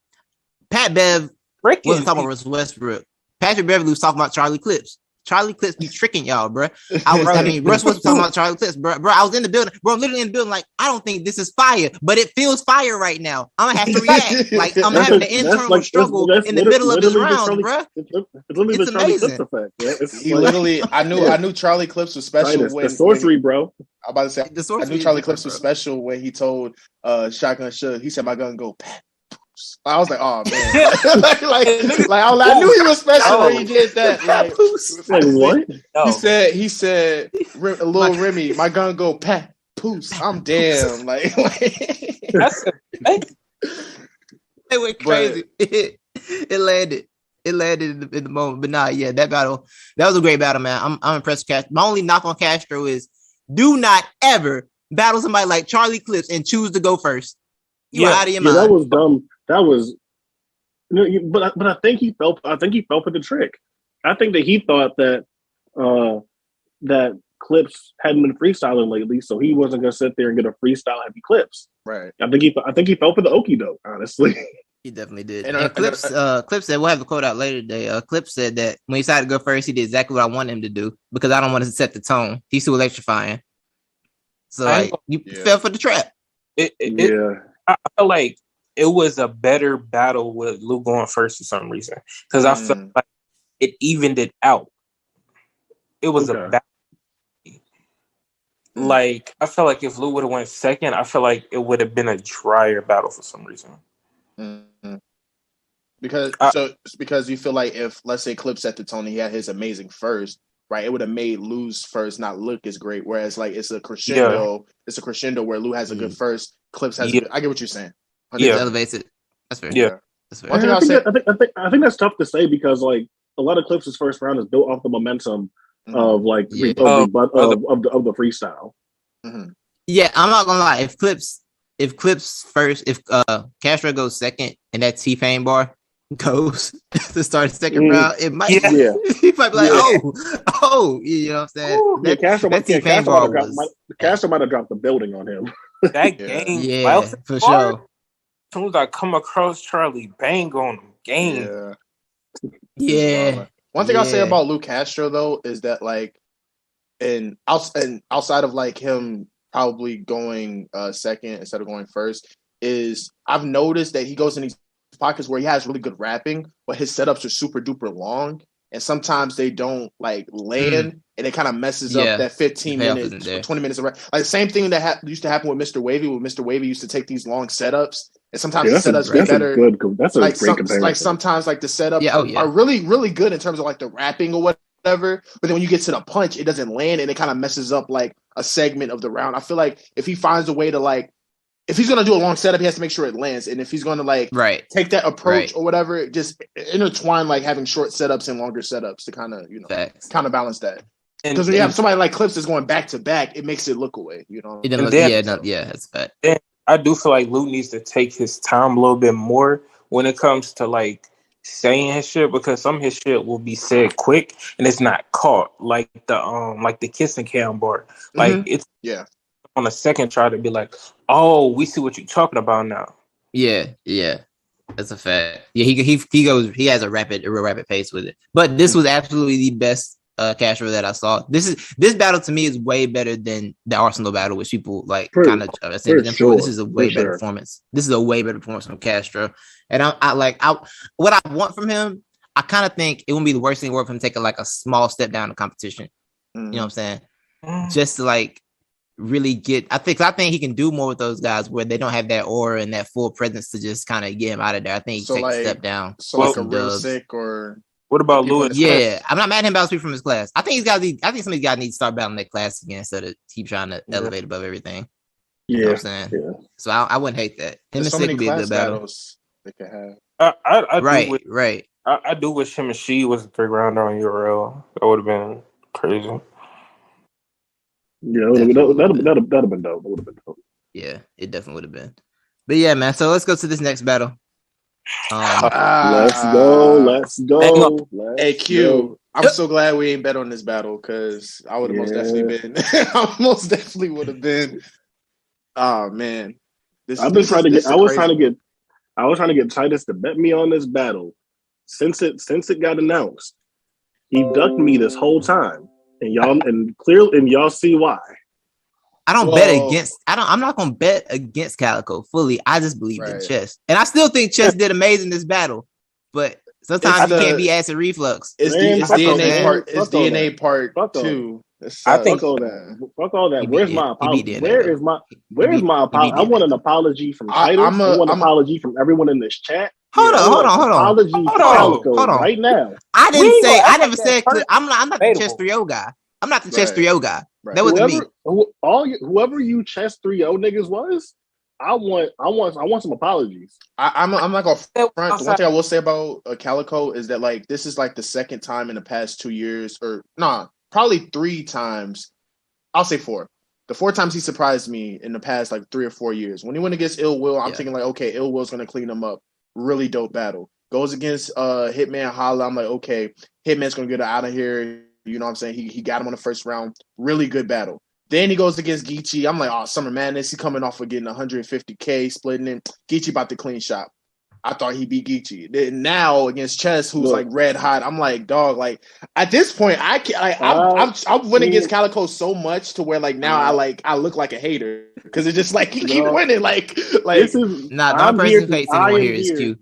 Pat Bev wasn't talking about Russell Westbrook. Patrick Beverly was talking about Charlie Clips. Charlie Clips be tricking y'all, bro. Russ was talking about Charlie Clips, bro. I was in the building, bro. I'm literally in the building, like I don't think this is fire, but it feels fire right now. I'm gonna have to react. Like I'm having the internal struggle in the middle of his round, bro. It's amazing. Effect, he literally, I knew Charlie Clips was special. Titus, the sorcery, bro. I'm about to say, I knew Charlie Clips was special when he told Shotgun Suge. He said, "My gun go pat." I was like, "Oh man!" I knew he was special when he did that. Like what? He said, "Little Remy, my gun go pat poos." I'm damn. It went crazy. It landed. It landed in the moment. But nah, yeah, that was a great battle, man. I'm impressed with Castro. My only knock on Castro is do not ever battle somebody like Charlie Clips and choose to go first. You out of your mind. That was dumb. That was, but I think he fell. I think he fell for the trick. I think that he thought that that Clips hadn't been freestyling lately, so he wasn't going to sit there and get a freestyle heavy Clips. Right. I think he fell for the okie doke. Honestly, he definitely did. And Clips said, we'll have the quote out later today. Clips said that when he decided to go first, he did exactly what I wanted him to do because I don't want to set the tone. He's too electrifying. So you fell for the trap. I feel like it was a better battle with Lou going first for some reason because I felt like it evened it out. It was a battle. Like I felt like if Lou would have went second, I feel like it would have been a drier battle for some reason. Mm-hmm. Because you feel like if let's say Clips set the tone, he had his amazing first, right? It would have made Lou's first not look as great. Whereas like it's a crescendo. Yeah. It's a crescendo where Lou has a good first, Clips has. I get what you're saying. It elevates it. That's fair. Yeah, that's fair. I think that's tough to say because like a lot of Clips' first round is built off the momentum of like of the freestyle. Mm-hmm. Yeah, I'm not gonna lie. If Clips first, if Castro goes second, and that T-Pain bar goes to start the second round, it might. Yeah. He might be like, oh, you know what I'm saying? Ooh, Castro might have dropped the building on him. That game, for sure. As soon as I come across Charlie, bang on him, game. Yeah. One thing I'll say about Lou Castro though is that like, and outside of like him probably going second instead of going first, is I've noticed that he goes in these pockets where he has really good rapping, but his setups are super duper long, and sometimes they don't like land, and it kind of messes up that 15 minutes, 20 minutes of rap. Like the same thing that used to happen with Mr. Wavy. When Mr. Wavy used to take these long setups, and sometimes the setups be better. That's a great comparison. Like sometimes like the setups are really really good in terms of like the rapping or whatever, but then when you get to the punch, it doesn't land, and it kind of messes up like a segment of the round. I feel like if he finds a way to like, if he's gonna do a long setup, he has to make sure it lands. And if he's gonna like take that approach or whatever, just intertwine like having short setups and longer setups to kind of kind of balance that. Because when you have somebody like Clips that's going back to back, it makes it look away. You know. That's fact. I do feel like Lou needs to take his time a little bit more when it comes to like saying his shit, because some of his shit will be said quick and it's not caught, like the kissing cam bar. Like it's on a second try to be like, oh, we see what you're talking about now. Yeah. That's a fact. Yeah, he has a real rapid pace with it. But this was absolutely the best Castro that I saw. This battle to me is way better than the Arsenal battle, which people like kind of ascended him for. This is a way better performance. This is a way better performance from Castro. And what I want from him, I kind of think it wouldn't be the worst thing in the world for him taking like a small step down in competition. You know what I'm saying? Just to like really get, I think he can do more with those guys where they don't have that aura and that full presence to just kind of get him out of there. I think he takes a step down. So like a real sick or what about Lewis? Yeah, I'm not mad at him about speak from his class. I think some of these guys need to start battling that class again instead of keep trying to elevate above everything. You know what I'm saying? Yeah. So I wouldn't hate that. Him and Sick would be a good battle. They could have. Right. I do wish him and She was a 3-rounder on URL. That would have been crazy. Yeah, that'd have been dope. It would have been dope. Yeah, it definitely would have been. But yeah, man. So let's go to this next battle. Let's go. Hey Q, I'm so glad we ain't bet on this battle because I would have most definitely been. I most definitely would have been. Oh man, I was trying to get Titus to bet me on this battle since it got announced. He ducked me this whole time. And y'all see why. I don't bet against. I'm not gonna bet against Calico fully. I just believe in Chess, and I still think Chess did amazing in this battle. But sometimes you can't be acid reflux. It's DNA part. It's DNA part 2. I think fuck all that. Where's my apology? Where's my apology? I want an apology from Titus. I want an apology from everyone in this chat. Hold on. Apology hold on. Right now. I never said. I'm not the Chess 3-0 guy. I'm not the Chess 3-0 guy. Right. That wasn't me. Whoever you Chess 3-0 niggas was, I want some apologies. I'm not gonna front. The one thing I will say about Calico is that like this is like the second time in the past 2 years, or probably 3 times. I'll say 4. The 4 times he surprised me in the past like 3 or 4 years. When he went against Ill Will, I'm thinking like, okay, Ill Will's gonna clean him up. Really dope battle. Goes against Hitman Holla. I'm like, okay, Hitman's gonna get out of here. You know what I'm saying? He got him on the first round. Really good battle. Then he goes against Geechee. I'm like, oh, Summer Madness. He coming off of getting 150K, splitting in. Geechee about to clean shop. I thought he beat Geechee. Then now against Chess, who's like red hot. I'm like, dog. Like at this point, I can't. Like, I'm winning against Calico so much to where like now I look like a hater because it's just like he keep winning. Like this is not person face anymore. Here is Q.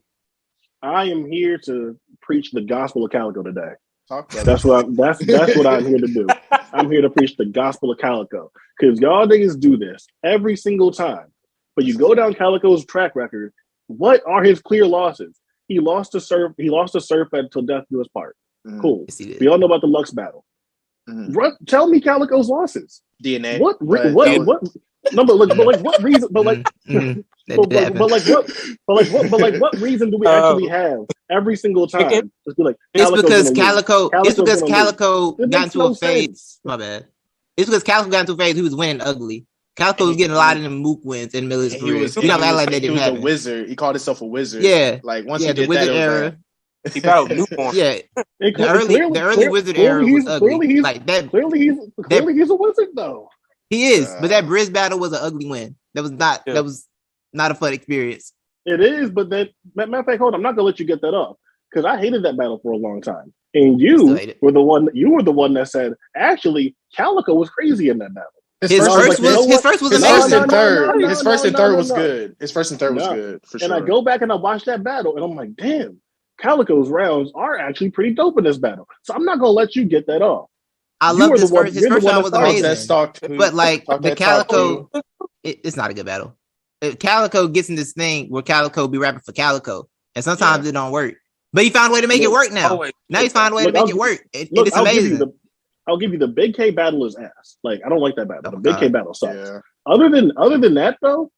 I am here to preach the gospel of Calico today. That's what I'm here to do. I'm here to preach the gospel of Calico because y'all niggas do this every single time. But you go down Calico's track record. What are his clear losses? He lost to Surf. He lost to Surf until death do us part. Cool. Yes, we all know about the Lux battle. Tell me Calico's losses. DNA. What? No, but what reason? But what reason do we actually have every single time? Just be like, it's because Calico got into a phase. My bad. It's because Calico got into a phase. He was winning ugly. Calico was getting a lot of them mook wins in Miller's career. He was a wizard. He called himself a wizard. Yeah, like once he did the wizard that era. He battled newborn. Yeah, the early wizard era was ugly. Clearly he's a wizard though. He is, but that Briz battle was an ugly win. That was not a fun experience. It is, but that matter of fact, hold on, I'm not gonna let you get that up because I hated that battle for a long time, and you were the one that said actually Calico was crazy in that battle. His first was amazing. His first and third was good. His first and third was good for sure. And I go back and I watch that battle, and I'm like, damn, Calico's rounds are actually pretty dope in this battle. So I'm not gonna let you get that off. I love his first round was amazing. But like the Calico, it's not a good battle. Calico gets in this thing where Calico be rapping for Calico, and sometimes it don't work. But he found a way to make it work now. Now he's found a way to make it work. It's amazing. I'll give you the Big K battle is ass. Like I don't like that battle. The Big K battle sucks. Yeah. Other than that though,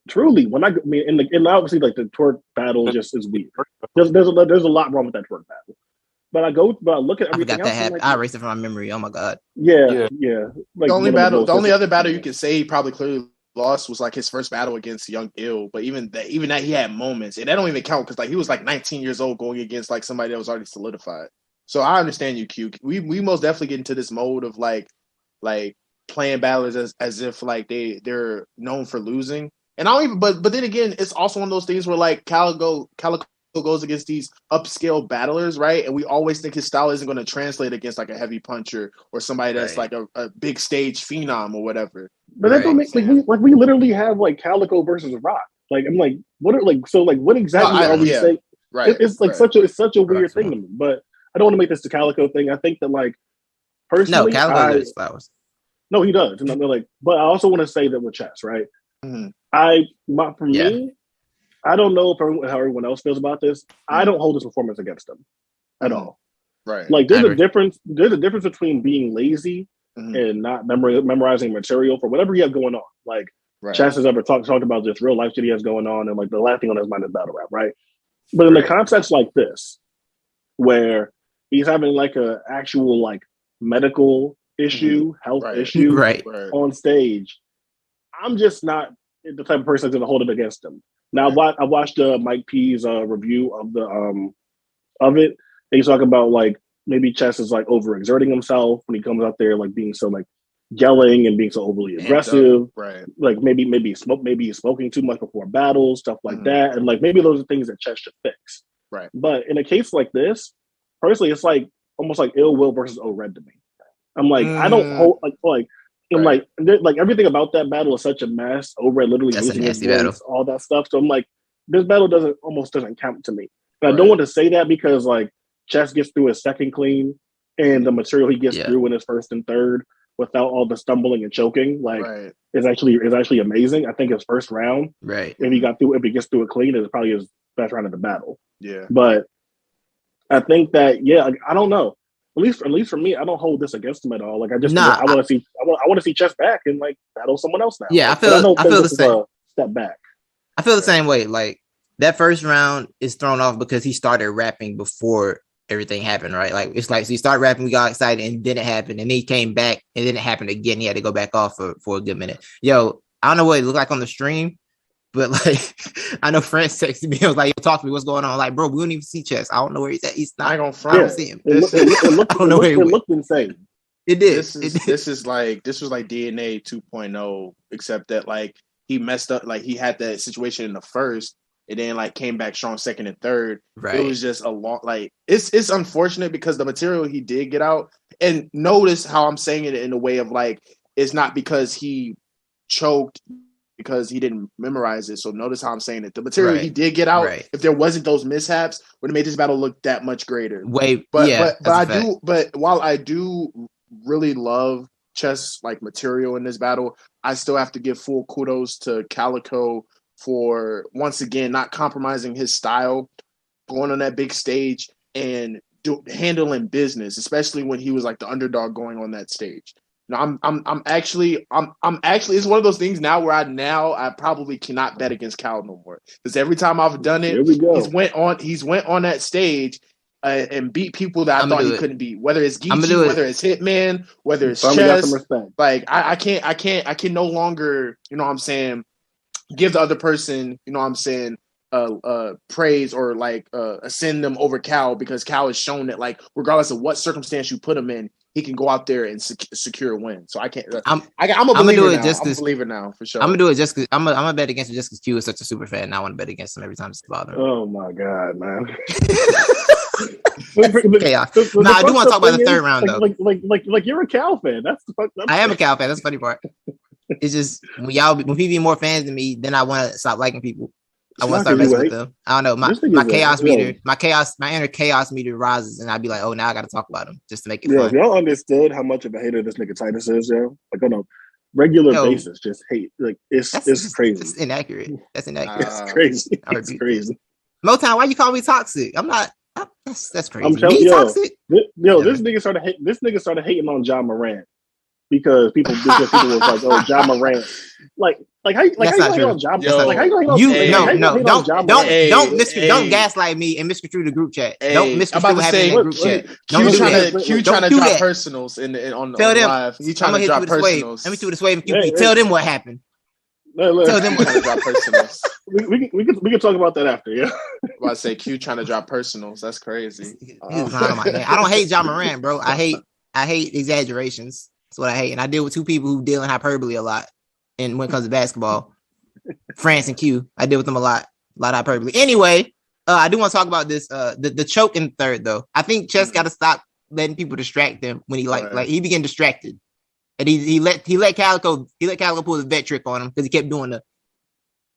truly, when and obviously like the twerk battle just is weird. There's a lot wrong with that twerk battle. But I look at everything else. I erased it from my memory. Oh my god. Yeah. Like, the only other battle you could say he probably clearly lost was like his first battle against Young Ill. But even that he had moments, and that don't even count because like he was like 19 years old going against like somebody that was already solidified. So I understand you, Q. We most definitely get into this mode of like playing battlers as if like they're known for losing. And I don't even, but then again, it's also one of those things where like Calico goes against these upscale battlers, right? And we always think his style isn't going to translate against like a heavy puncher or somebody that's like a big stage phenom or whatever. But that don't make we literally have like Calico versus Rock. Like I'm like, what are like so like what exactly are we saying? Right. It's like such a weird thing to me. But I don't want to make this the Calico thing. I think that like personally, Calico does flowers. No, he does. And I'm like, but I also want to say that with Chess, right? Mm-hmm. For me, I don't know how everyone else feels about this. I don't hold this performance against him at all. Right. Like there's a difference. There's a difference between being lazy and not memorizing material for whatever you have going on. Like Chess has ever talked about this real life shit he has going on, and like the last thing on his mind is battle rap, right? But in the context like this, where he's having like a actual like medical issue, health issue on stage, I'm just not the type of person that's going to hold it against him. Now, I watched Mike P's review of the of it. And he's talking about like maybe Chess is like overexerting himself when he comes out there, like being so like yelling and being so overly aggressive. Right. Like maybe he's smoking too much before battles, stuff like that. And like maybe those are things that Chess should fix. Right. But in a case like this, personally, it's like almost like Ill Will versus O-Red to me. I'm like, I don't hold like. I'm like everything about that battle is such a mess. O-Red literally losing his voice, all that stuff. So I'm like, this battle almost doesn't count to me. And I don't want to say that because like Chess gets through his second clean and the material he gets through in his first and third without all the stumbling and choking, like is actually amazing. I think his first round, if he gets through it clean, is probably his best round of the battle. Yeah. But I think that I don't know. At least for me, I don't hold this against him at all. Like I want to see Chess back and like battle someone else now. Yeah, I feel the same. Step back. I feel the same way. Like that first round is thrown off because he started rapping before everything happened, right? Like it's like so he started rapping, we got excited, and then it happened, and then he came back, and then it happened again. He had to go back off for a good minute. Yo, I don't know what it looked like on the stream, but like I know friends texted me. I was like, "Yo, talk to me. What's going on?" I'm like, bro, we don't even see Chess. I don't know where he's at. He's not. I don't see him. It looked insane. It did. This was like DNA 2.0, except that like he messed up. Like he had that situation in the first, and then like came back strong second and third. Right. It was just a long like it's unfortunate because the material he did get out, and notice how I'm saying it in a way of like it's not because he choked because he didn't memorize it. So notice how I'm saying it. The material he did get out, if there wasn't those mishaps, would have made this battle look that much greater. But while I do really love Chess like material in this battle, I still have to give full kudos to Calico for once again not compromising his style, going on that big stage and handling business, especially when he was like the underdog going on that stage. No, I'm actually it's one of those things now where I probably cannot bet against Cal no more because every time I've done it, he's went on that stage and beat people that I thought he couldn't beat, whether it's Geechee, whether it's Hitman, whether it's Chess. Like I can no longer, you know what I'm saying, give the other person, you know what I'm saying, praise or like ascend them over Cal because Cal has shown that like regardless of what circumstance you put him in, he can go out there and secure a win. So I can't. I'm a believer now. I'm a believer now for sure. I'm gonna do it just because I'm gonna bet against him just because Q is such a super fan. And I want to bet against him every time it's bothering. Oh my god, man! Chaos. I do want to talk about the third round though. Like you're a Cal fan. That's the fuck. I am a Cal fan. That's the funny part. It's just when people be more fans than me, then I want to stop liking people. I want to start messing with them. I don't know. My chaos meter, my inner chaos meter rises, and I'd be like, oh, now I got to talk about him just to make it fun. If y'all understood how much of a hater this nigga Titus is, like on a regular basis, just hate. Like it's crazy. It's inaccurate. That's inaccurate. It's crazy. It's crazy. Motown, why you call me toxic? I'm not. That's crazy. I'm telling you, toxic? This nigga started hating on John Morant. Because people was like, oh, John Morant. How you hate on John Morant? Don't gaslight me and misconstrue the group chat. Don't misconstrue what happened in the group chat. Q trying to drop personals on the live. He trying to drop personals. Let me see what this wave. Tell them what happened. Tell them what happened. Drop personals. We can talk about that after. Yeah. I say Q trying to drop personals. That's crazy. I don't hate John Morant, bro. I hate exaggerations. That's what I hate. And I deal with two people who deal in hyperbole a lot. And when it comes to basketball, France and Q. I deal with them a lot of hyperbole. Anyway, I do want to talk about this. The choke in the third though. I think Chess got to stop letting people distract him when he like he began distracted, and he let Calico pull the vet trick on him because he kept doing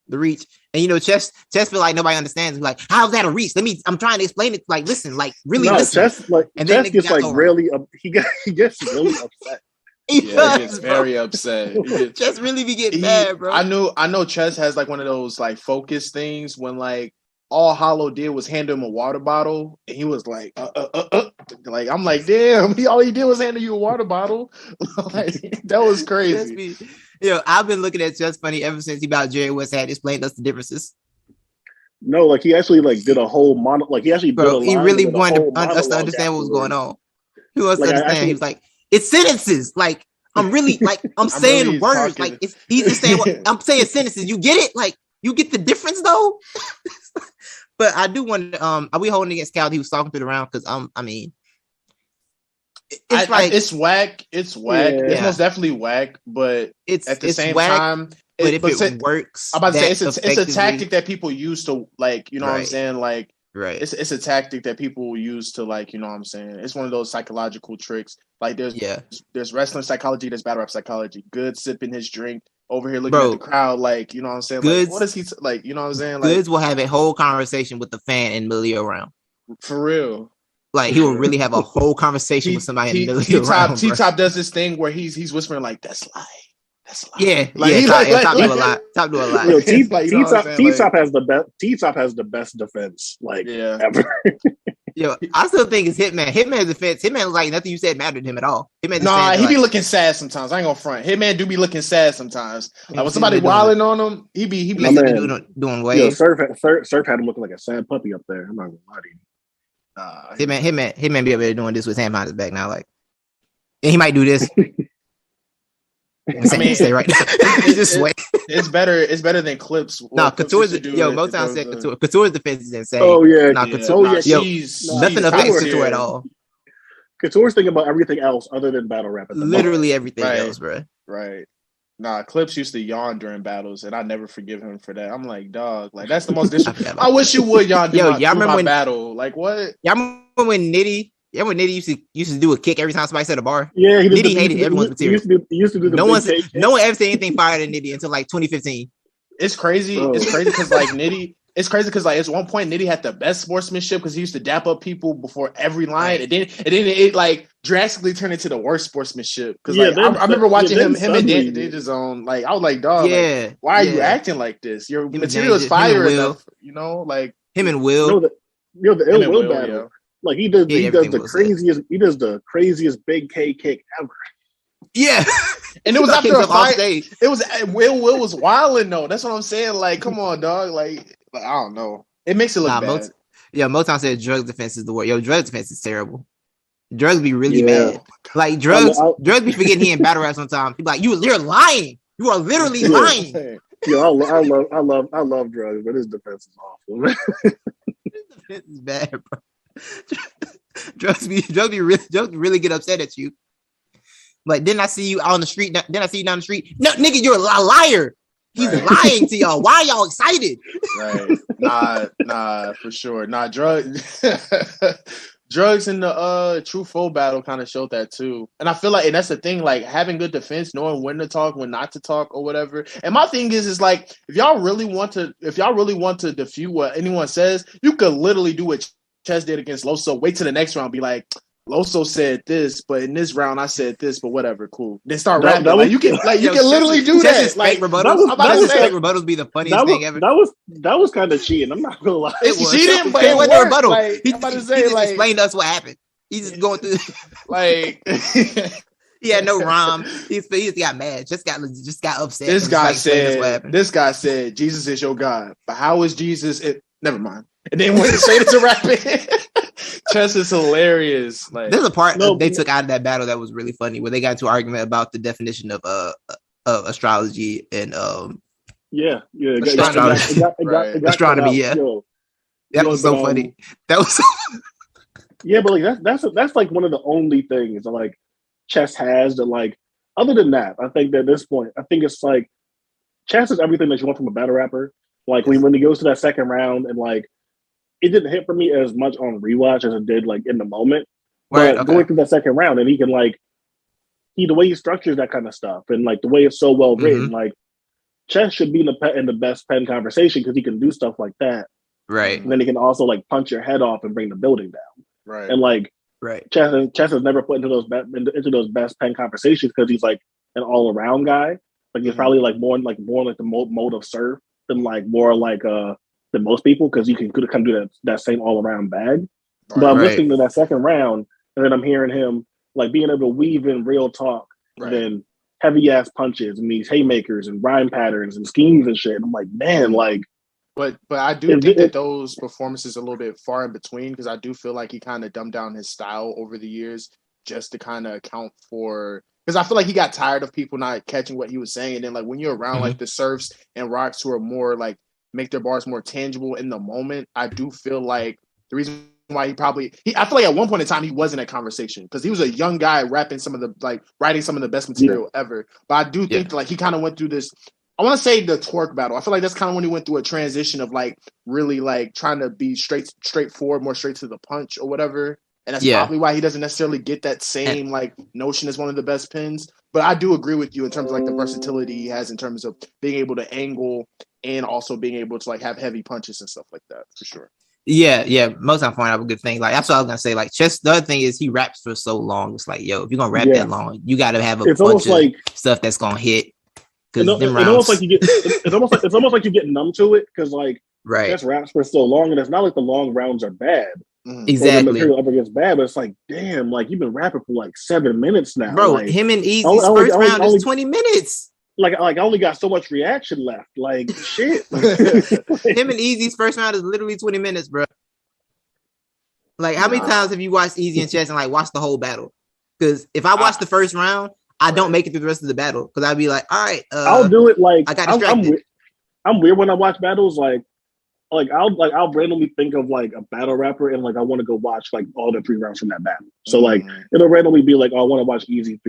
the reach. And you know, Chess feel like nobody understands. He's like, how's that a reach? I'm trying to explain it. Like, listen, like really listen. Chess gets like really he gets really upset. He gets very upset. Chess really be getting mad, bro. I know Chess has like one of those like focus things when like all Hollow did was hand him a water bottle, and he was like, like I'm like, damn, all he did was hand you a water bottle. Like, that was crazy. I've been looking at Just Funny ever since he about Jerry West had explained us the differences. No, like he actually like did a whole monologue. Like he actually he really wanted us to understand what was going on. He wants to understand. He was like, it's sentences. Like I'm really like I'm saying really words. Talking. Like he's just saying what I'm saying sentences. You get it? Like you get the difference though. But I do wonder, are we holding against Cal? He was talking through the round because I mean, it's whack. It's whack. Yeah. It's most definitely whack. But at the same time, but if it works, I'm about to say it's a tactic that people use to like, you know what I'm saying? Like, right. It's a tactic that people use to like, you know what I'm saying? It's one of those psychological tricks. Like there's wrestling psychology, there's battle rap psychology. Good sipping his drink. Over here looking at the crowd, like, you know what I'm saying? Goods, like, what is he like? You know what I'm saying? Like, Goods will have a whole conversation with the fan in the middle round. For real. Like, he will really have a whole conversation with somebody in the middle round. T-Top does this thing where he's whispering, like, that's lie. That's lie. Yeah. Like, Top do a lot. Top do a lot. Yo, T-Top has the best defense, like, ever. Yo, I still think it's Hitman. Hitman's defense. Hitman was like nothing you said mattered to him at all. Hitman he be looking sad sometimes. I ain't gonna front. Hitman do be looking sad sometimes. Like when somebody wilding on him, he be doing waves. Surf had him looking like a sad puppy up there. I'm not gonna lie to you. Hitman be over there doing this with his hand behind his back now, like, and he might do this. I mean, stay right now. Just wait. It's better than Clips. No, Couture's Motown said Couture's defense is insane. Oh yeah, nothing affects Couture at all. Couture's thinking about everything else other than battle rap. Literally everything else, bro. Right. Nah, Clips used to yawn during battles, and I never forgive him for that. I'm like, dog, like that's the most disrespectful. I wish you would yawn during my battle. Like what? Y'all remember when Nitty? Yeah, when Nitty used to do a kick every time somebody said a bar. Yeah, Nitty hated everyone's material. He used to do the no one ever said anything fire than Nitty until like 2015. It's crazy. Bro. It's crazy because like Nitty. It's crazy because like at one point Nitty had the best sportsmanship because he used to dap up people before every line, and then it like drastically turned into the worst sportsmanship. Because I remember watching him and Dan did his own. Like I was like, dog, like, why are you acting like this? Your material is fire enough, you know, like him and Will. The Ill Will battle. Yeah. Like he does the craziest big K kick ever. Yeah, and it was after a fight. It was Will was wilding though. That's what I'm saying. Like, come on, dog. Like I don't know. It makes it look bad. Motown said Drugs defense is the word. Yo, Drugs defense is terrible. Drugs be really mad. Like Drugs be forgetting he in battle rap sometimes. He be like, you're lying. You are literally lying. Yo, I love Drugs, but his defense is awful. His defense is bad, bro. Drugs really get upset at you. Like, didn't I see you out on the street? Didn't I see you down the street? No, nigga, you're a liar. He's lying to y'all. Why are y'all excited? Right. Nah, for sure. Nah, drugs in the true foe battle kind of showed that too. And I feel like, and that's the thing, like having good defense, knowing when to talk, when not to talk, or whatever. And my thing is like, if y'all really want to defute what anyone says, you could literally do what Chess did against Loso. Wait till the next round, be like, Loso said this, but in this round I said this, but whatever, cool. Then start rapping. You can literally do that. Like rebuttals be the funniest thing ever. That was kind of cheating. I'm not gonna lie. It's cheating, but it wasn't a rebuttal. Like, he just explained to us what happened. He's just going through like he had no rhyme. He just got mad. Just got upset. This guy said Jesus is your God, but how is Jesus? Never mind. And then went straight into rapping. Chess is hilarious. Like, there's a part they took out of that battle that was really funny, where they got into an argument about the definition of astrology and astronomy. That was so funny. That was yeah, but like that's like one of the only things that like Chess has that like. Other than that, I think that at this point, I think it's like Chess is everything that you want from a battle rapper. Like when he goes to that second round and like it didn't hit for me as much on rewatch as it did like in the moment. But going through that second round and he can like the way he structures that kind of stuff and like the way it's so well written, like Chess should be in the best pen conversation because he can do stuff like that. Right. And then he can also like punch your head off and bring the building down. Right. And like Chess is never put into those best pen conversations because he's like an all around guy. Like he's probably like more like the mode of surf than like more like than most people because you can kind of do that same all around bag. Right. But I'm listening to that second round and then I'm hearing him like being able to weave in real talk and then heavy ass punches and these haymakers and rhyme patterns and schemes and shit. And I'm like, man, like. But I do think that those performances are a little bit far in between because I do feel like he kind of dumbed down his style over the years just to kind of account for. Because I feel like he got tired of people not catching what he was saying. And then like when you're around like the Surfs and Rocks who are more like make their bars more tangible in the moment, I do feel like the reason why I feel like at one point in time he was in that conversation because he was a young guy rapping writing some of the best material ever. But I do think like he kind of went through this. I want to say the twerk battle. I feel like that's kind of when he went through a transition of like really like trying to be straightforward, more straight to the punch or whatever. And that's probably why he doesn't necessarily get that same like notion as one of the best pins. But I do agree with you in terms of like the versatility he has in terms of being able to angle and also being able to like have heavy punches and stuff like that for sure. Yeah. Most of the point, I have a good thing. Like that's what I was gonna say. Like, Chess. The other thing is he raps for so long. It's like, yo, if you're gonna rap that long, you got to have a bunch of stuff that's gonna hit. It's almost like it's almost like you get numb to it because like Chess raps for so long, and it's not like the long rounds are bad. Exactly. Or the material ever gets bad, but it's like, damn, like you've been rapping for like 7 minutes now, bro. Like, him and Eazy's first round is 20 minutes. Like I only got so much reaction left. Like shit. Him and Eazy's first round is literally 20 minutes, bro. Like how many times have you watched Eazy and Chess and like watched the whole battle? Because if I watch the first round, I don't make it through the rest of the battle because I'd be like, all right, I'll do it. Like I got distracted. I'm weird when I watch battles. Like I'll randomly think of like a battle rapper and like I want to go watch like all the 3 rounds from that battle. So like it'll randomly be like, oh, I want to watch Eazy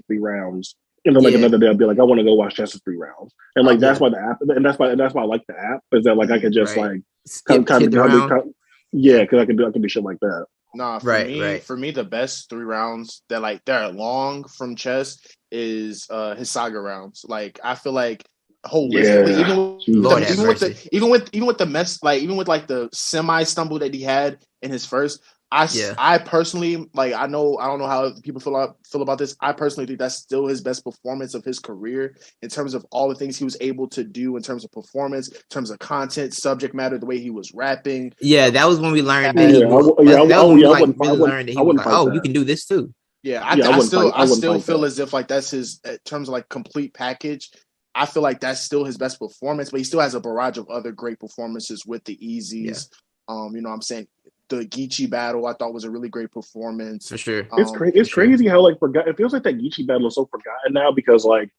3 rounds. And then like another day I'll be like, I want to go watch Chess's 3 rounds. And like that's why the app and that's why I like the app is that like I can just like kind of because I can do shit like that. Nah, for me, the best 3 rounds that like they're long from Chess is his saga rounds. Like I feel like holistically, even with the mess, like even with like the semi stumble that he had in his first. I personally like. I don't know how people feel about this. I personally think that's still his best performance of his career in terms of all the things he was able to do in terms of performance, in terms of content, subject matter, the way he was rapping. Yeah, that was when we learned that he was like, oh, you can do this too. Yeah, I still feel as if like that's his in terms of like complete package. I feel like that's still his best performance, but he still has a barrage of other great performances with the Easies. Yeah. You know what I'm saying? The Geechee battle I thought was a really great performance. For sure. It's crazy how like it feels like that Geechee battle is so forgotten now because like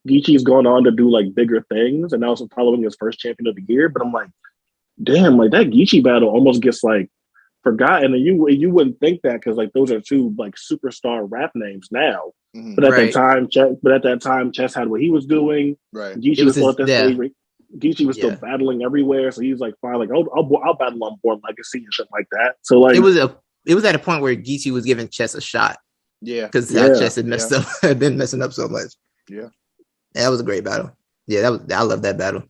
Geechee's gone on to do like bigger things and now it's following his first champion of the year. But I'm like, damn, like that Geechee battle almost gets like forgotten. And you wouldn't think that because like those are 2 like superstar rap names now. Mm-hmm. But at that time, Chess had what he was doing. Right. Geechee was still at that stage. Geechee was still battling everywhere, so he's like, "Fine, like I'll battle on Born Legacy and shit like that." So like, it was at a point where Geechee was giving Chess a shot. Yeah, because Chess had messed up, had been messing up so much. Yeah, that was a great battle. Yeah, I love that battle.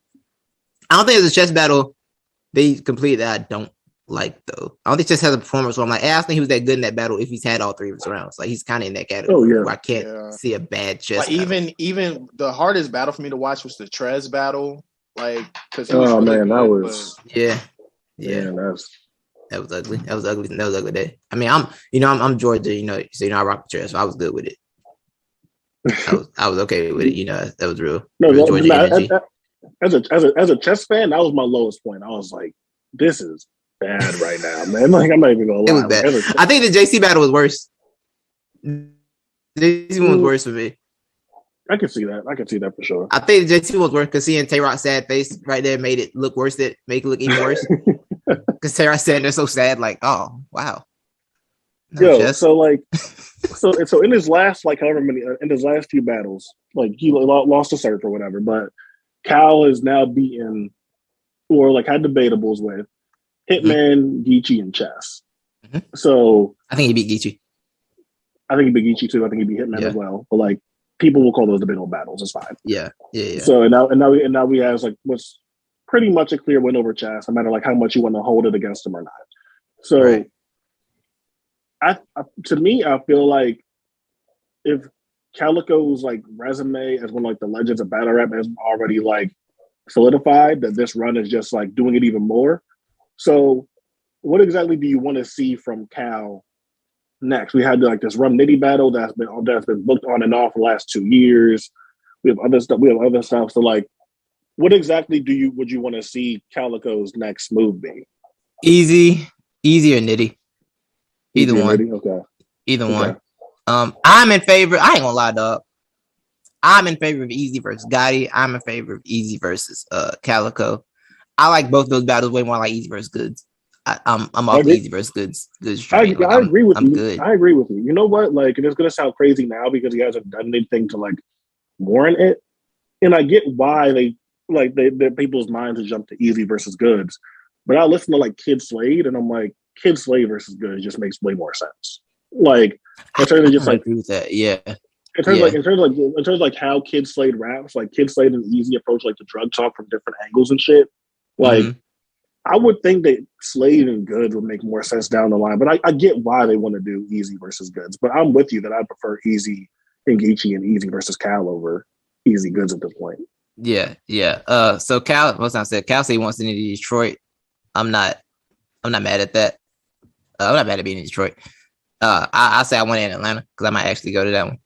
I don't think it's a Chess battle they completed that I don't like though. I don't think Chess has a performance where I'm like, I don't think he was that good in that battle if he's had all 3 of his rounds. Like he's kind of in that category where I can't see a bad Chess. Like, even the hardest battle for me to watch was the Trez battle. Like, because that was that was ugly. That was ugly day. I mean, I'm Georgia. So I rock the Trez, so I was good with it. I was okay with it. That was real. Georgia energy. As a Chess fan, that was my lowest point. I was like, this is bad right now, man. Like I'm not even gonna lie. It was bad. I think the JC battle was worse. The JC one was worse for me. I can see that for sure. I think the JT was worse because seeing Tay-Rock's sad face right there made it look worse. Make it look even worse. Because Tay-Rock standing there so sad, like, oh wow. So in his last like however many in his last few battles, like he lost to Surf or whatever, but Cal has now beaten, or like had debatables with Hitman, Geechee, and Chess. Mm-hmm. So I think he beat Geechee. I think he beat Geechee too. I think he beat Hitman as well. But like people will call those debatable battles. It's fine. Yeah. So now we have like what's pretty much a clear win over Chess, no matter like how much you want to hold it against him or not. So, right. to me, I feel like if Calico's like resume as one of like the legends of battle rap has already like solidified, that this run is just like doing it even more. So, what exactly do you want to see from Cal next? We had like this Rum Nitty battle that's been booked on and off the last 2 years. We have other stuff. So, like, what exactly would you want to see Calico's next move be? Easy or Nitty? Either one. Nitty? Okay. Either one. I'm in favor. I ain't gonna lie, dog. I'm in favor of Easy versus Gotti. I'm in favor of Easy versus Calico. I like both those battles way more like Easy versus Goods. I'm off Easy versus Goods. I agree with you. Good. I agree with you. You know what? Like, it's gonna sound crazy now because he hasn't done anything to like warrant it, and I get why their people's minds have jumped to Easy versus Goods. But I listen to like Kid Slade, and I'm like, Kid Slade versus Goods just makes way more sense. Like, in terms of just like agree with that, yeah. In terms of like how Kid Slade raps, like Kid Slade and Easy approach like the drug talk from different angles and shit. Like, I would think that Slade and Goods would make more sense down the line, but I get why they want to do Easy versus Goods. But I'm with you that I prefer Easy and Geechee and Easy versus Cal over Easy Goods at this point. Yeah. So Cal, what's I said? Cal said he wants to be in Detroit. I'm not mad at that. I'm not mad at being in Detroit. I say I want it in Atlanta because I might actually go to that one.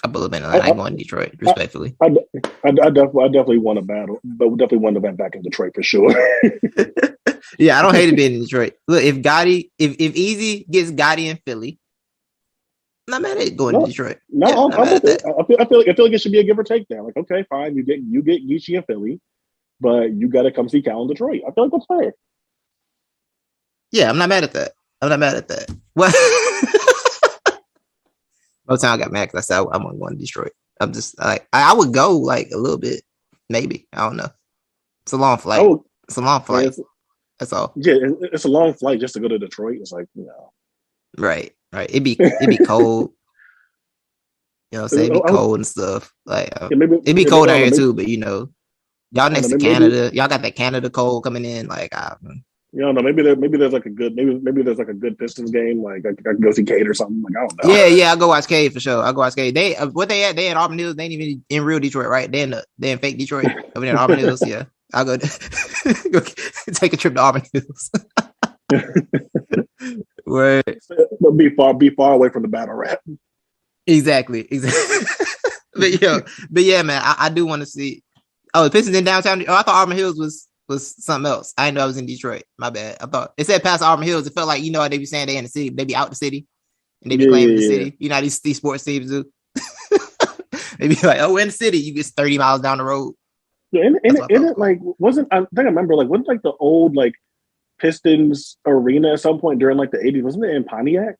I believe in Atlanta. I ain't going to Detroit, respectfully. I definitely want a battle, but we definitely want to bet back in Detroit for sure. Yeah, I don't hate it being in Detroit. Look, if Easy gets Gotti in Philly, I'm not mad at it going to Detroit. No, yeah, I'm with it. I feel like it should be a give or take there. Like, okay, fine, you get Geechee in Philly, but you got to come see Cal in Detroit. I feel like that's fair. Yeah, I'm not mad at that. What? No time I got mad because I said I want to go to Detroit. I'm just like, I would go like a little bit, maybe. I don't know. It's a long flight. That's all. Yeah, it's a long flight just to go to Detroit. It's like, you know. Right. It'd be cold. You know what I'm saying? It'd be cold and stuff. Like it'd be cold out here too, but you know, y'all next to Canada, y'all got that Canada cold coming in. Like you don't know, maybe there's like a good Pistons game. Like I can go see Cade or something. Like, I don't know. Yeah, I'll go watch Cade for sure. I'll go watch Cade. They at Auburn Hills. They ain't even in real Detroit, right? They in fake Detroit over there in Auburn Hills. Yeah, I'll go take a trip to Auburn Hills. Word. But be far away from the battle rap. Exactly. but yeah, man, I do want to see. Oh, the Pistons in downtown. Oh, I thought Auburn Hills was something else. I didn't know I was in Detroit. My bad. I thought it said past Auburn Hills. It felt like, you know, they be saying they in the city. They be out the city. And they be claiming the city. You know how these sports teams do. They be like, oh, we're in the city. You get 30 miles down the road. Yeah, and it like wasn't, I think I remember, like, wasn't like the old like Pistons arena at some point during like the 80s? Wasn't it in Pontiac?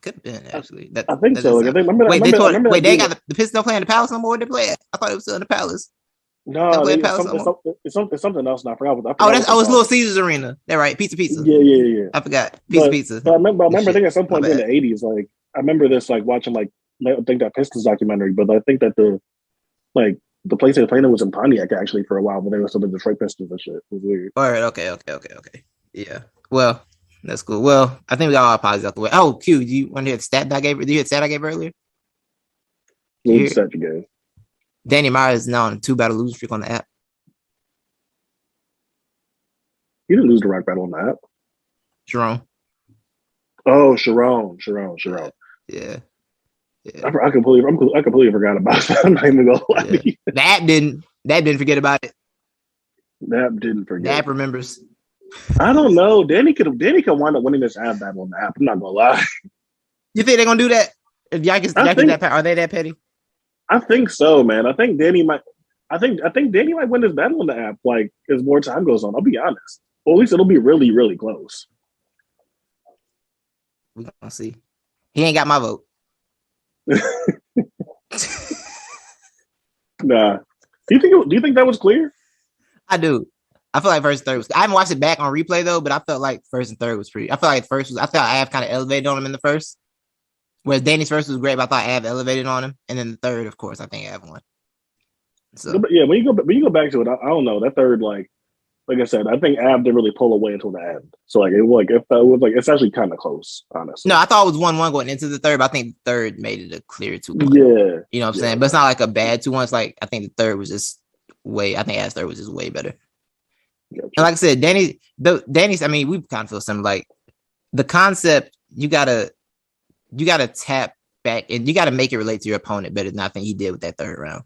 Could have been, actually. I think so. Like, they got the Pistons don't play in the Palace no more. They play it. I thought it was still in the Palace. No, it's something else. And I forgot. It's Little Caesars Arena. That right? Pizza. Yeah. I forgot. Pizza. But I remember. I think at some point in the 80s, like I remember this, like watching like I think that Pistons documentary. But I think that the place they were playing was in Pontiac actually for a while, but they were still the Detroit Pistons and shit. It was weird. All right. Okay. Yeah. Well, that's cool. Well, I think we got all our pauses out the way. Oh, Q, do you want to hear the stat I gave? Did you hear the stat I gave earlier? What stat you gave? Danny Myers is now on a 2-battle losing streak on the app. You didn't lose the rap battle on the app. Sharon. Oh, Sharon. Yeah. I completely forgot about that. I'm not even gonna lie to you. That didn't forget about it. That didn't forget. That remembers. I don't know. Danny could wind up winning this app battle on the app. I'm not gonna lie. You think they're gonna do that? If are they that petty? I think so, man. I think Danny might. I think Danny might win this battle on the app. Like as more time goes on, I'll be honest. Or at least it'll be really, really close. We gonna see. He ain't got my vote. Nah. Do you think that was clear? I do. I feel like first and third was. I haven't watched it back on replay though, but I felt like first and third was pretty. I felt like first was. I felt Av kind of elevated on him in the first, whereas Danny's first was great. But I thought Av elevated on him, and then the third, of course, I think Av won. So yeah, when you go back to it, I don't know that third like I said, I think Av didn't really pull away until the end. So it was it's actually kind of close, honestly. No, I thought it was 1-1 going into the third, but I think the third made it a clear 2-1. Yeah, you know what I'm saying. But it's not like a bad 2-1. It's like I think the third was just way. I think Av's third was just way better. Gotcha. And like I said, Danny's. I mean, we kind of feel similar. Like the concept, you gotta tap back and you gotta make it relate to your opponent better than I think he did with that third round.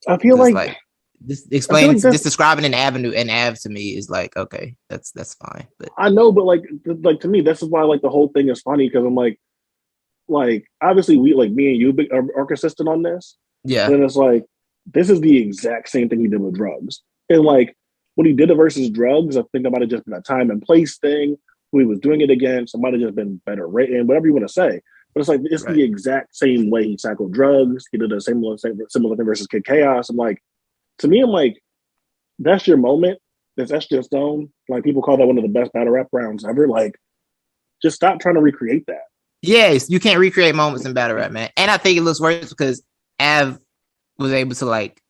I feel like this explaining, just describing an avenue and Av to me is like, okay, that's fine. But I know, but like to me, this is why like the whole thing is funny because I'm like obviously we like me and you are consistent on this. Yeah. And then it's like this is the exact same thing he did with drugs. And like when he did it versus drugs, I think it might have just been a time and place thing. Who he was doing it against, it might have just been better rating, whatever you want to say. But it's like it's the exact same way he tackled drugs. He did the similar thing versus Kid Chaos. I'm like, to me, I'm like, that's your moment. That's just Stone. Like people call that one of the best battle rap rounds ever. Like, just stop trying to recreate that. Yes, you can't recreate moments in battle rap, man. And I think it looks worse because Av was able to like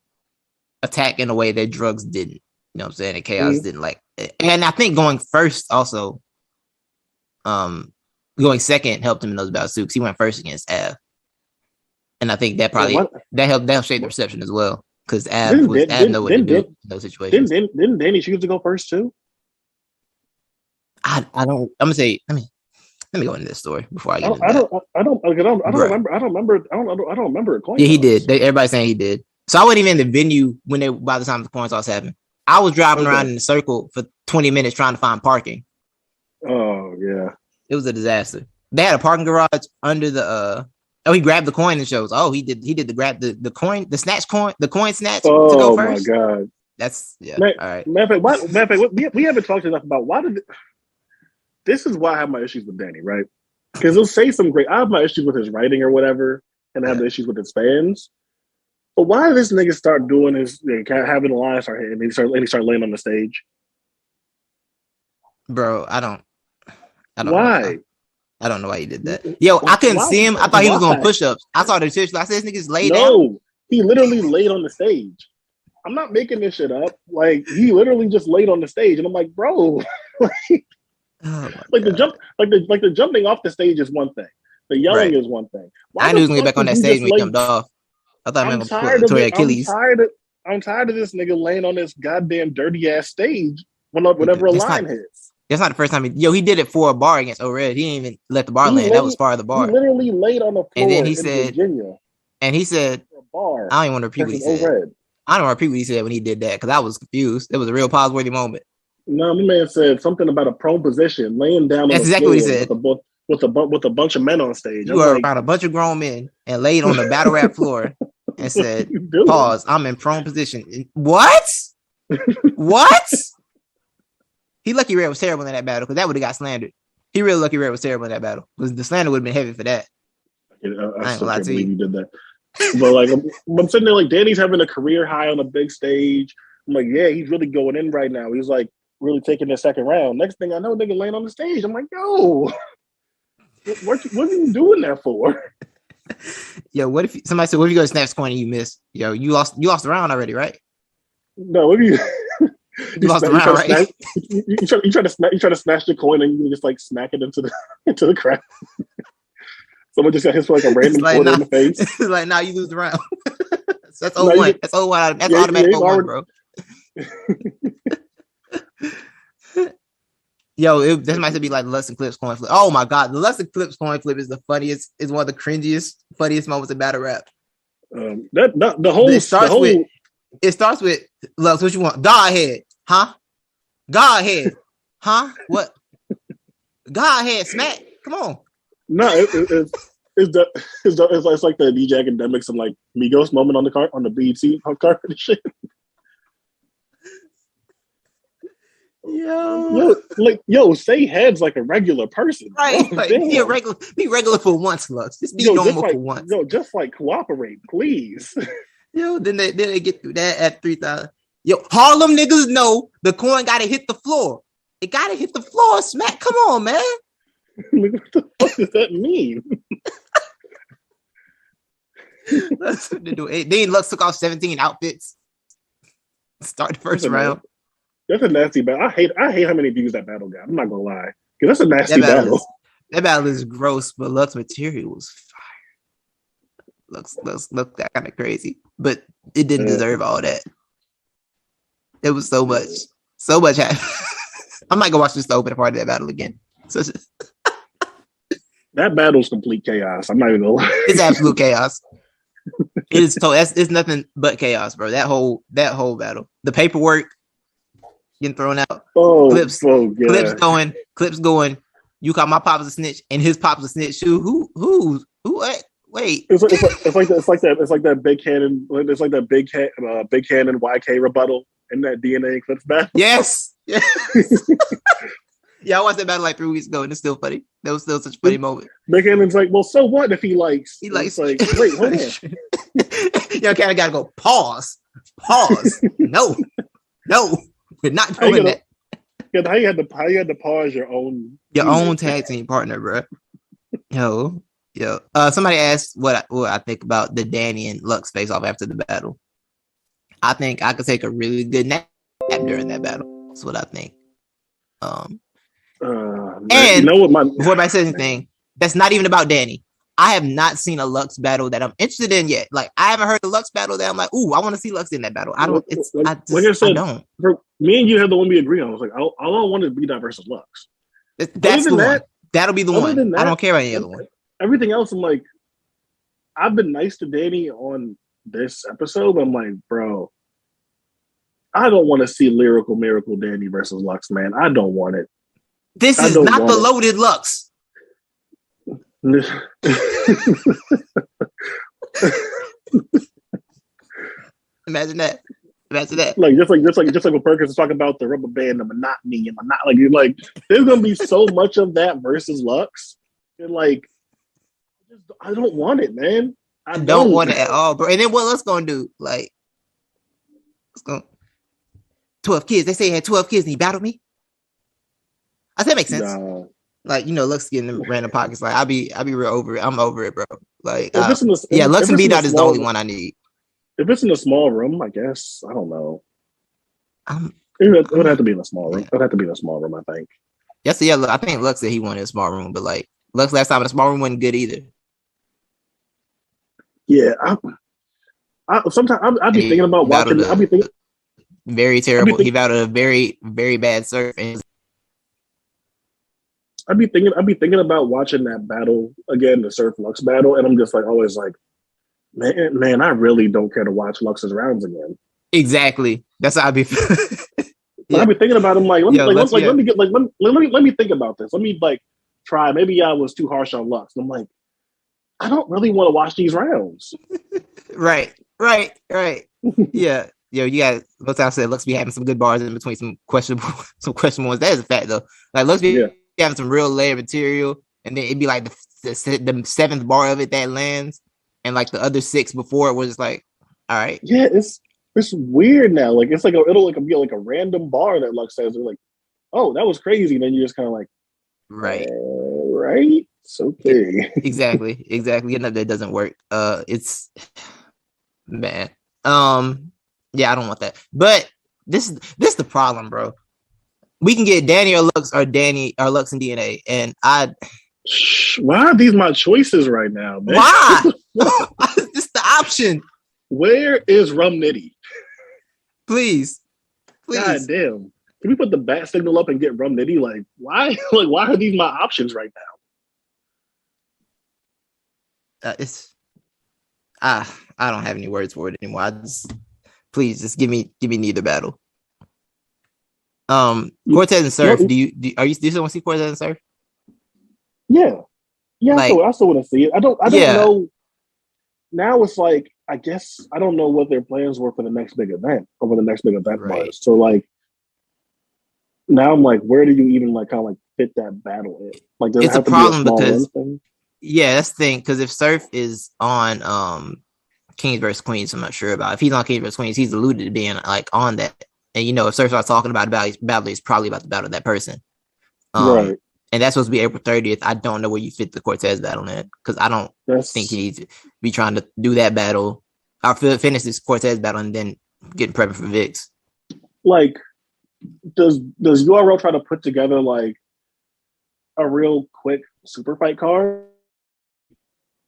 attack in a way that drugs didn't. You know what I'm saying? And Chaos didn't like. And I think going first also, going second helped him in those battles too because he went first against Av. And I think that probably that helped shape the reception as well because Av know what to do in those situations. Didn't Danny choose to go first too? I don't. I'm gonna say. Let me go into this story before I get into that. I don't remember. I don't remember. Yeah, he did. Everybody's saying he did. So I wasn't even in the venue by the time the coin toss happened. I was driving around in a circle for 20 minutes trying to find parking. Oh yeah, it was a disaster. They had a parking garage under the. He grabbed the coin and shows. Oh, he did the coin, the snatch coin, the coin snatch to go first. Oh my god, that's all right. Matter of fact, we haven't talked enough about why did. This is why I have my issues with Danny, right? Because he'll say some great. I have my issues with his writing or whatever, and I have the issues with his fans. But why did this nigga start doing his having the line start hitting and he start laying on the stage? Bro, I don't why? I don't know why he did that. Yo, I couldn't see him. I thought he was doing push-ups. I saw the picture. I said, "This nigga's laid down." No, he literally laid on the stage. I'm not making this shit up. Like he literally just laid on the stage, and I'm like, bro, the jump, the jumping off the stage is one thing. The yelling is one thing. I knew he was gonna get back on that stage when he jumped off. I thought I'm Achilles. I'm tired of this nigga laying on this goddamn dirty ass stage whenever a line hits. That's not the first time he did it for a bar against O-Red. He didn't even let the bar land. That was part of the bar. He literally laid on the floor and then he in said, Virginia. And he said, bar I don't even want to repeat what he said. O-Red. I don't want to repeat what he said when he did that because I was confused. It was a real pause-worthy moment. No, my man said something about a prone position, laying down. That's exactly what he said. With a bunch of men on stage. You were around a bunch of grown men and laid on the battle rap floor and said, "Pause. I'm in prone position." What? What? He lucky Red was terrible in that battle because that would have got slandered. He really lucky Red was terrible in that battle because the slander would have been heavy for that. I still can't believe you did that. But like, I'm sitting there like Danny's having a career high on a big stage. I'm like, yeah, he's really going in right now. He's like really taking the second round. Next thing I know, nigga laying on the stage. I'm like, yo, what are you doing that for? Yo, what if somebody said, "What if you go to snatch coin and you miss?" Yo, you lost the round already, right? No, what if you? You lost the round, right? You try to snatch the coin and you just like smack it into the crowd. Someone just got hit for like a random quarter in the face. It's like, nah, you lose the round. That's 0-1. That's 0-1. That's automatic 0-1, bro. Yo, this might be like the Lust and Clips coin flip. Oh my god, the Lust and Clips coin flip is the funniest. Is one of the cringiest, funniest moments in battle rap. It starts with Lux. What you want? Godhead, huh? Godhead, huh? What? Godhead, smack. Come on. No, it's like the DJ Academics and like Migos moment on the BET card and shit. Yo, say heads like a regular person, right? Like, be regular for once, Lux. Just be normal for once. Yo, just like cooperate, please. Yo, then they get through that at 3,000. Yo, Harlem niggas know the coin gotta hit the floor. It gotta hit the floor, smack. Come on, man. What the fuck does that mean? Then Lux took off 17 outfits. Start the first round. That's a nasty battle. I hate how many views that battle got. I'm not gonna lie. Because that's a nasty battle. That battle is gross, but Lux material was fire. Lux looked that kind of crazy. But it didn't deserve all that. There was so much happened. I'm not gonna watch this opening part of that battle again. That battle's complete chaos. I'm not even gonna lie. It's absolute chaos. It is it's nothing but chaos, bro. That whole battle. The paperwork getting thrown out. Clips going. You call my pop's a snitch and his pop's a snitch too. Who wait. It's like that big cannon. It's like that big cannon YK rebuttal in that DNA clips battle. Yes. Yeah, I watched that battle like 3 weeks ago, and it's still funny. That was still such a funny moment. Big Cannon's like, well, so what if he likes? Like, wait, hold on. You kind of gotta go. Pause. No, we're not doing that. How you had to pause your own tag team partner, bro. Yo. Somebody asked what I think about the Danny and Lux face off after the battle. I think I could take a really good nap during that battle. That's what I think. And you know what, before I say anything, that's not even about Danny. I have not seen a Lux battle that I'm interested in yet. Like, I haven't heard a Lux battle that I'm like, ooh, I want to see Lux in that battle. I don't. I don't. For me and you have the one we agree on. I was like, all I want is Be That versus Lux. That's the one. That'll be the one. I don't care about any other one. Everything else, I'm like, I've been nice to Danny on this episode, but I'm like, bro, I don't want to see Lyrical Miracle Danny versus Lux, man. I don't want it. This is not the loaded Lux. Imagine that. Like just like what Perkins is talking about the rubber band, the monotony, and like there's gonna be so much of that versus Lux, and like I don't want it, man. I don't want it at all, bro. And then what Lux gonna do? Like, it's gonna 12 kids. They say he had 12 kids and he battled me. I think that makes sense. Nah. Like, Lux getting them random pockets. Like, I'll be real over it. I'm over it, bro. Like, Lux and B-Dot is the only one I need. If it's in a small room, I guess. I don't know. It would have to be in a small room. It would have to be in a small room, I think. Yes, yeah. I think Lux said he wanted a small room, but like Lux last time in a small room wasn't good either. Yeah, sometimes I'd be thinking about watching. I'd be thinking very terrible. He battled a very, very bad surf. And I'd be thinking about watching that battle again, the Surf Lux battle, and I'm just like always like, man, I really don't care to watch Lux's rounds again. Exactly. That's how I'd be. Yeah. I'd be thinking about him like, let me think about this. Let me like try. Maybe I was too harsh on Lux. And I'm like, I don't really want to watch these rounds. Right. Yeah. Yo, you got what's I said. Lux be having some good bars in between some questionable ones. That is a fact though. Like Lux be having some real layer material, and then it'd be like the seventh bar of it that lands, and like the other 6 before it was just like, all right. Yeah, it's weird now. Like it'll be like a random bar that Lux says. They're like, oh, that was crazy. And then you're just kind of like, right. It's okay. Exactly. Enough that doesn't work. It's man. Yeah, I don't want that. But this is the problem, bro. We can get Danny or Lux or Lux and DNA, and why are these my choices right now, man? Why? This is the option. Where is Rum Nitty? Please. God damn. Can we put the bat signal up and get Rum Nitty? Like, why? Like, why are these my options right now? I don't have any words for it anymore. Please just give me neither battle. Cortez and Surf. Do you still want to see Cortez and Surf? Yeah. Like, I still want to see it. I don't know. Now it's like, I guess I don't know what their plans were for the next big event or what the next big event was. So like, now I'm like, where do you even like kind of like fit that battle in? Like, does it's it have a problem to be a because that's the thing. Because if Surf is on Kings versus Queens. I'm not sure about. If he's on Kings versus Queens, he's alluded to being like on that. And if Surf starts talking about his battle, he's probably about to battle that person. Right. And that's supposed to be April 30th. I don't know where you fit the Cortez battle in, because I don't think he needs to be trying to do that battle. I'll finish this Cortez battle and then get prepping for VIX. Like, does URL try to put together like a real quick super fight card?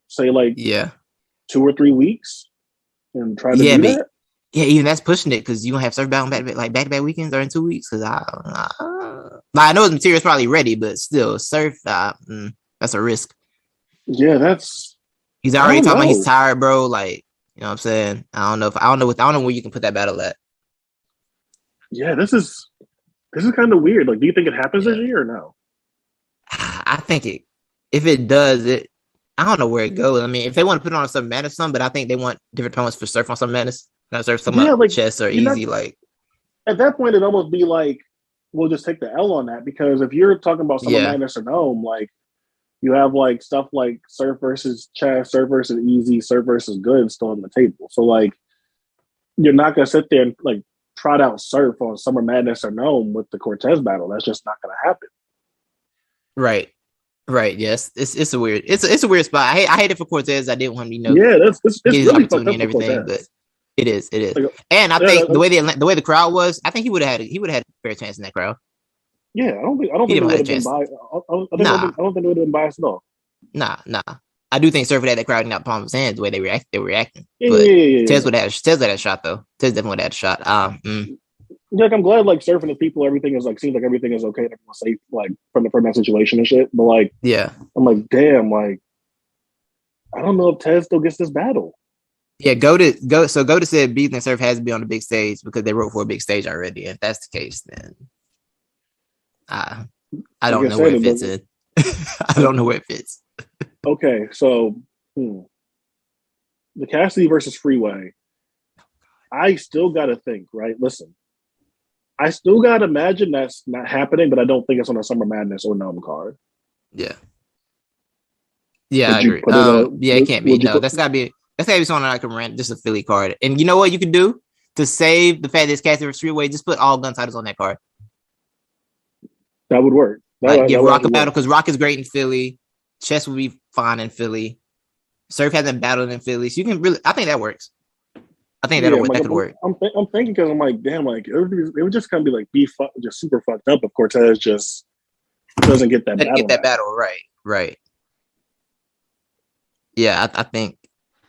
Say like 2 or 3 weeks and try to do that? Yeah, even that's pushing it, because you gonna have Surf battle back-to-back weekends or in 2 weeks. Because I know his material's probably ready, but still, Surf that's a risk. Yeah, he's already talking about he's tired, bro. Like, you know what I'm saying? I don't know where you can put that battle at. Yeah, this is kind of weird. Like, do you think it happens this year or no? I think if it does, I don't know where it goes. I mean, if they want to put it on a Summer Madness, but I think they want different tournaments for Surf on Summer Madness. Not Surf like chess or easy. Like, at that point, it'd almost be like, we'll just take the L on that, because if you're talking about Summer Madness or Gnome, like, you have like stuff like Surf versus chess, Surf versus easy, Surf versus good still on the table. So like, you're not gonna sit there and like trot out Surf on Summer Madness or Gnome with the Cortez battle. That's just not gonna happen. Right. Yes, it's a weird spot. I hate it for Cortez. I didn't want him to it's really fucked up and everything, but it is. Like, and I think the way the crowd was, I think he would have had a fair chance in that crowd. Yeah, I don't think it would have been biased. I don't think it would have been biased at all. Nah. I do think Surf had that crowd in that palm of his hands the way they were reacting. Yeah. Tez would have had a shot though. Tez definitely would have had a shot. Like, I'm glad like Surf and his people, everything is like, seems like everything is okay and everyone's safe, like from that situation and shit. But like, I'm like, damn, like, I don't know if Tez still gets this battle. Yeah, go to said Beasley and Surf has to be on the big stage because they wrote for a big stage already. And if that's the case, then I don't know where it fits in. I don't know where it fits. Okay, so the Cassidy versus Freeway. I still got to think, right? Listen, I still got to imagine that's not happening, but I don't think it's on a Summer Madness or Gnome card. Yeah, I agree. It can't be. No, that's gotta be something like a rent, just a Philly card. And you know what you can do to save the fact that it's Cassidy versus Freeway? Just put all gun titles on that card. That would work. Give Rock a battle, because Rock is great in Philly. Chess would be fine in Philly. Surf hasn't battled in Philly, so you can really. I think that works. I think that could work. I'm thinking, because I'm like, damn, like it would just kind of be like just super fucked up if Cortez just doesn't get that battle. Get that battle, right. Yeah, I think.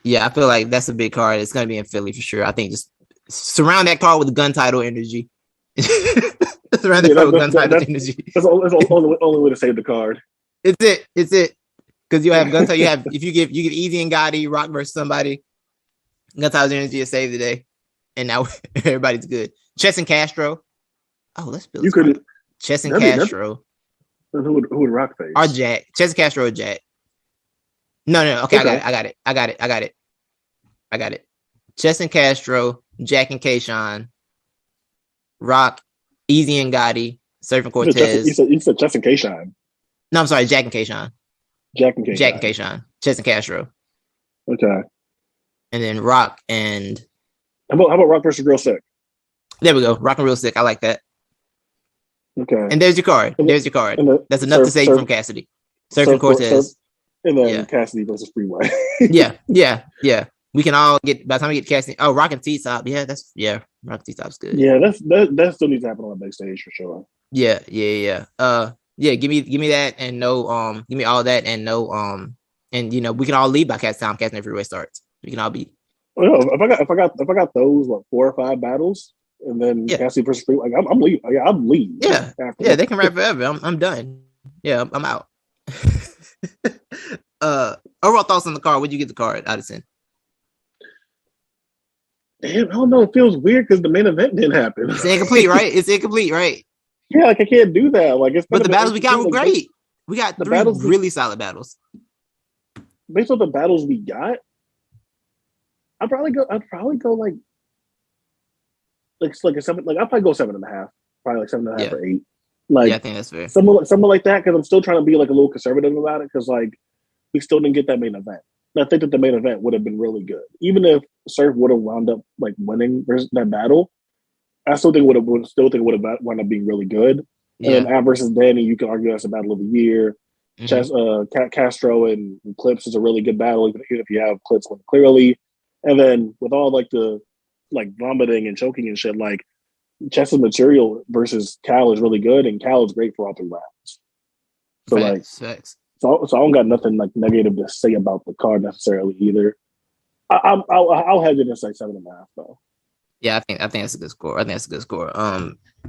Yeah, I feel like that's a big card. It's gonna be in Philly for sure. I think just surround that card with the gun title energy. Surround that card with gun title energy. That's the only way to save the card. It's it. Because you have gun title. If you give Easy and Gotti, Rock versus somebody. Gun title's energy is saved today, and now everybody's good. Chess and Castro. Oh, let's build. You could Chess and Castro. Who would Rock face? Or Jack. Chess and Castro or Jack. No. Okay, I got it. Chess and Castro, Jack and Kayshawn, Rock, Easy and Gotti, Surf and Cortez. You said Chess and Kayshawn. No, I'm sorry, Jack and Kayshawn. Jack and Kayshawn. Chess and Castro. Okay. And then Rock and how about Rock versus Real Sick? There we go. Rock and Real Sick. I like that. Okay. And there's your card. That's enough to save you from Cassidy. Surf and Cortez. And then Cassidy versus Freeway. Yeah. We can all get, by the time we get Cassidy. Oh, Rock and T-Top. Rock and T-Top's good. Yeah, that still needs to happen on the big stage for sure. Yeah. Give me that and no give me all that and no and we can all leave by Cassidy and Freeway starts. We can all be. Well, if I got those 4 or 5 battles and then Cassidy versus Freeway, like, I'm leaving. I'm leaving. Yeah, they can rap forever. I'm done. Yeah, I'm out. Overall thoughts on the card? What'd you get the card, Addison? Damn, I don't know. It feels weird because the main event didn't happen. It's incomplete, right? Yeah, like I can't do that. Like but the battles we got were great. We got 3 really solid battles. Based on the battles we got, I'd probably go like a 7. Like I'll probably go 7.5. Probably like 7.5 or 8. Like, I think that's fair. Something like that, because I'm still trying to be like a little conservative about it, because like we still didn't get that main event. And I think that the main event would have been really good. Even if Surf would have wound up like winning that battle, I still think would have wound up being really good. And then Ab versus Danny, you can argue that's a battle of the year. Castro and Clips is a really good battle, even if you have Clips win clearly. And then with all like the like vomiting and choking and shit, like Chess's material versus Cal is really good, and Cal is great for all 3 rounds. So facts. So I don't got nothing like negative to say about the card necessarily either. I'll hedge it and say 7.5 though. Yeah, I think that's a good score.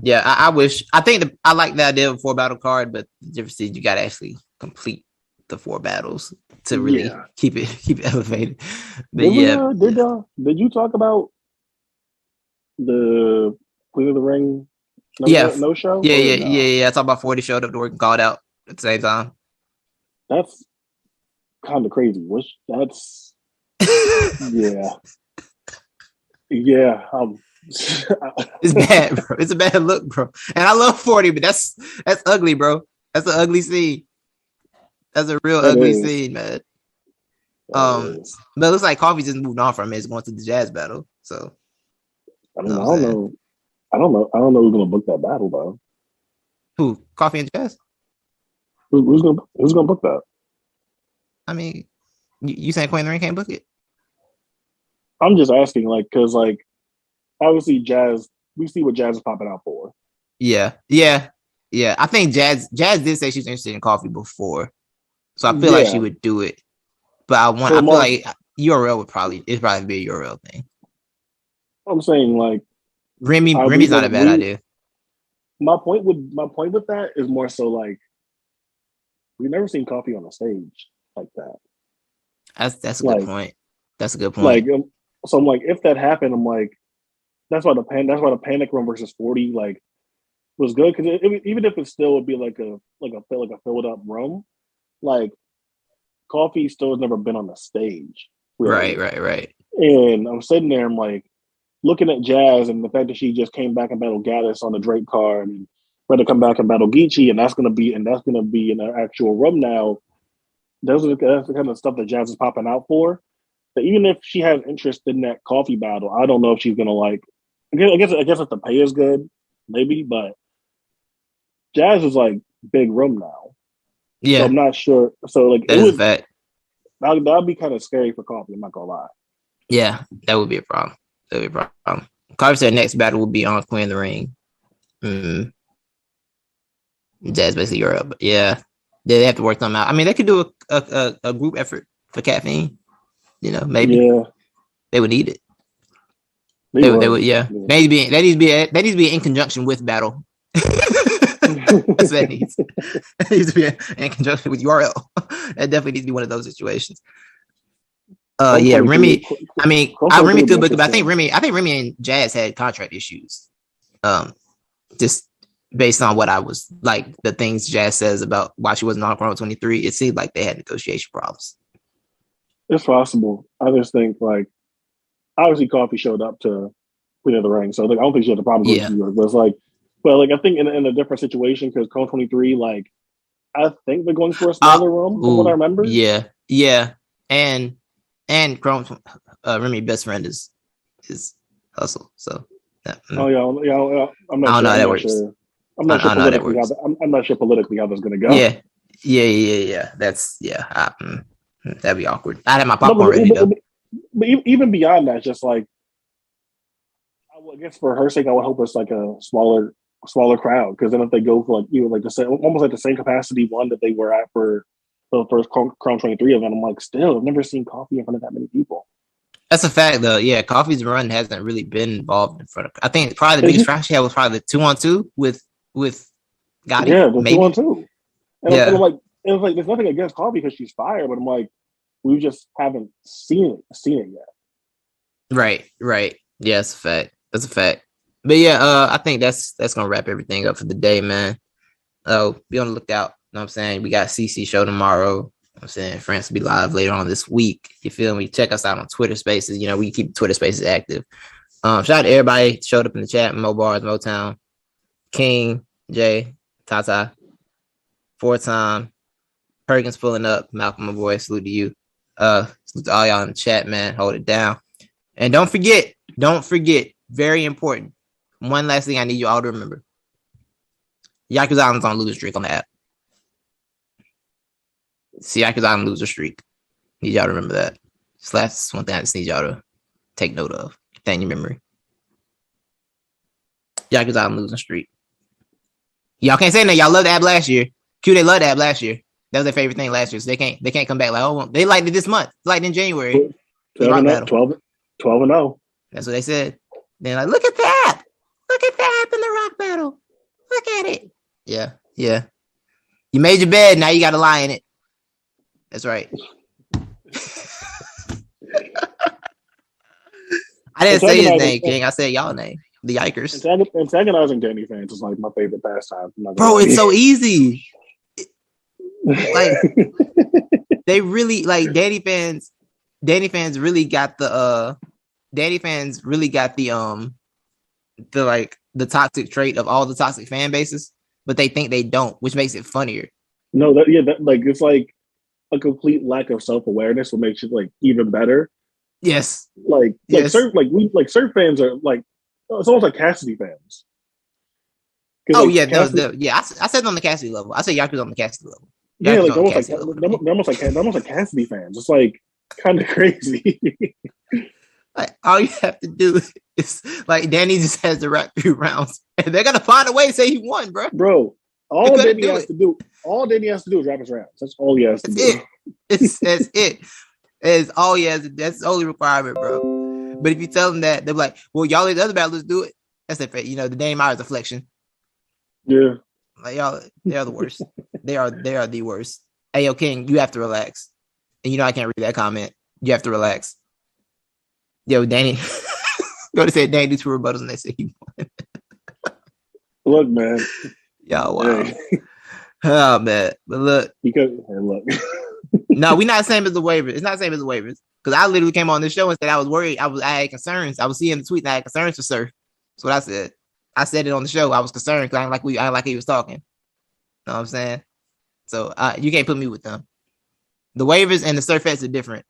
Yeah, I like the idea of a 4 battle card, but the difference is you got to actually complete the 4 battles to really keep it elevated. But did you talk about the Queen of the Ring? No show. Yeah. I talked about 40 showed up to work and called out at the same time. That's kind of crazy. That's yeah. It's bad, bro. It's a bad look, bro. And I love 40, but that's ugly, bro. That's an ugly scene. That's a real ugly scene, man. But it looks like Coffee just moved on from it. It's going to the Jazz battle. So I don't know. I don't know who's gonna book that battle though. Who? Coffee and Jazz? Who's gonna book that? I mean, you saying Queen of the Ring can't book it? I'm just asking, like, because like obviously Jazz, we see what Jazz is popping out for. Yeah. I think Jazz did say she's interested in Coffee before, so I feel like she would do it. But I feel like URL would probably be a URL thing. I'm saying like Remy's not a bad idea. My point with that is more so like we've never seen Coffee on a stage like that. That's a good point. That's a good point. Like, so I'm like, if that happened, I'm like, that's why the Panic Room versus 40 like was good because even if it still would be like a filled up room, like Coffee still has never been on the stage. Really. Right. And I'm sitting there, I'm like looking at Jazz and the fact that she just came back and battled Gaddis on the Drake card and ready to come back and battle Geechee, and that's gonna be in an actual room now. That's the kind of stuff that Jazz is popping out for. But even if she has interest in that Coffee battle, I don't know if she's gonna like. I guess if the pay is good, maybe. But Jazz is like big room now. Yeah, so I'm not sure. So like that would be kind of scary for Coffee. I'm not gonna lie. Yeah, that would be a problem. Coffee said next battle will be on Queen of the Ring. Jazz basically Europe, but yeah, they have to work them out. I mean, they could do a group effort for Caffeine. You know, maybe they would need it. They would. Yeah. They need to be in conjunction with battle. That's what that needs. It needs to be in conjunction with URL. That definitely needs to be one of those situations. Remy. I mean, Remy could book it, but I think Remy and Jazz had contract issues. Just based on what I was like, the things Jazz says about why she wasn't on Chrono 23, it seemed like they had negotiation problems. It's possible. I just think like obviously Coffee showed up to Queen of the Ring, so like I don't think she had a problem with New York. But it's like, I think in a different situation because Chrono 23, like I think they're going for a smaller room from what I remember. Yeah, and Chrono Remy best friend is Hustle. So I'm not sure. I don't know how that works. Sure. I'm not sure politically. I'm not sure politically how that's going to go. Yeah. That's that'd be awkward. I had my popcorn ready though. But even beyond that, just like I guess for her sake, I would hope it's like a smaller crowd because then if they go for like like the same, almost like the same capacity one that they were at for the first Crown 23 event, I'm like, still, I've never seen Coffee in front of that many people. That's a fact, though. Yeah, Coffee's run hasn't really been involved in front of. I think probably the biggest fraction she had was probably the 2-on-2 with Gotti. Yeah, the 2-on-2. And I'm like, it was like there's nothing against Coffee because she's fire, but I'm like, we just haven't seen it yet. Right. Yeah, that's a fact. But yeah, I think that's gonna wrap everything up for the day, man. Oh, be on the lookout. You know what I'm saying? We got CC show tomorrow. You know what I'm saying France will be live later on this week. You feel me? Check us out on Twitter Spaces. You know, we keep Twitter Spaces active. Shout out to everybody who showed up in the chat. Mo Bars, Motown, King, Jay, Tata, 4-time, Perkins pulling up, Malcolm, my boy, salute to you. All y'all in the chat, man. Hold it down. And don't forget, very important. One last thing I need you all to remember. Yakuza Island's on loser streak on the app. See Yakuza Island loser streak. Need y'all to remember that. So that's one thing I just need y'all to take note of. Thank you, memory. Yakuza Island losing streak. Y'all can't say that. Y'all loved the app last year. They loved the app last year. That was their favorite thing last year. So they can't come back like, oh, they liked it this month. They liked it in January. 12 and 0. That's what they said. They're like, look at that. Look at that in the rock battle. Look at it. Yeah. You made your bed. Now you got to lie in it. That's right. I didn't say his name, King. I said y'all name. The Yikers. Antagonizing Danny fans is like my favorite pastime. Bro, it's so easy. Like they really like Danny fans really got the the toxic trait of all the toxic fan bases, but they think they don't, which makes it funnier. No, it's like a complete lack of self-awareness, what makes it like even better. Yes. Surf fans are like it's almost like Cassidy fans. Oh like, yeah, Cassidy, I said on the Cassidy level. I said Yakuza on the Cassidy level. Yeah, like almost like Cassidy fans. It's like kind of crazy. Like all you have to do is like Danny just has to rap 3 rounds, and they're gonna find a way to say he won, bro. Bro, all Danny has to do is rap his rounds. That's all he has to do. That's it. It's all he has. That's the only requirement, bro. But if you tell them that, they're like, "Well, y'all let the other battlers do it." That's it. You know, the Danny Myers affliction. Yeah, like y'all, they are the worst. they are the worst. Hey, yo, King, you have to relax. And you know I can't read that comment. You have to relax. Yo, Danny. Go to say Danny do 2 rebuttals and they say he won. Look, man. Y'all, wow. Hey. Oh man, but look. Look. No, we're not the same as the waivers. It's not the same as the waivers. Because I literally came on this show and said I was worried. I had concerns. I was seeing the tweet and I had concerns for Surf. That's what I said. I said it on the show. I was concerned because I didn't like he was talking. You know what I'm saying? So you can't put me with them. The waivers and the Surfettes are different.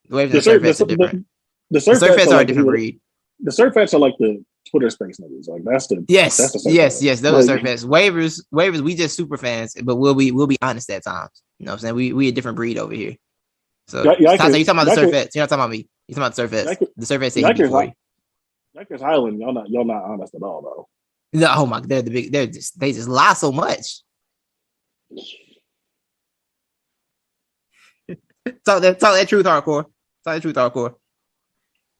The waivers and the Surfettes are different. The Surfettes are a different breed. The Surfettes are like the Twitter space niggas. Like that's the yes. Those are Surfettes. Waivers. We just super fans, but we'll be honest at times. You know what I'm saying? We a different breed over here. So you talking about the Surfettes? You're not talking about me. You talking about the Surfettes? The Surfettes say Rikers Highland. Y'all not honest at all though. No, oh my, they're the big. They just lie so much. Talk that truth hardcore. Talk that truth hardcore.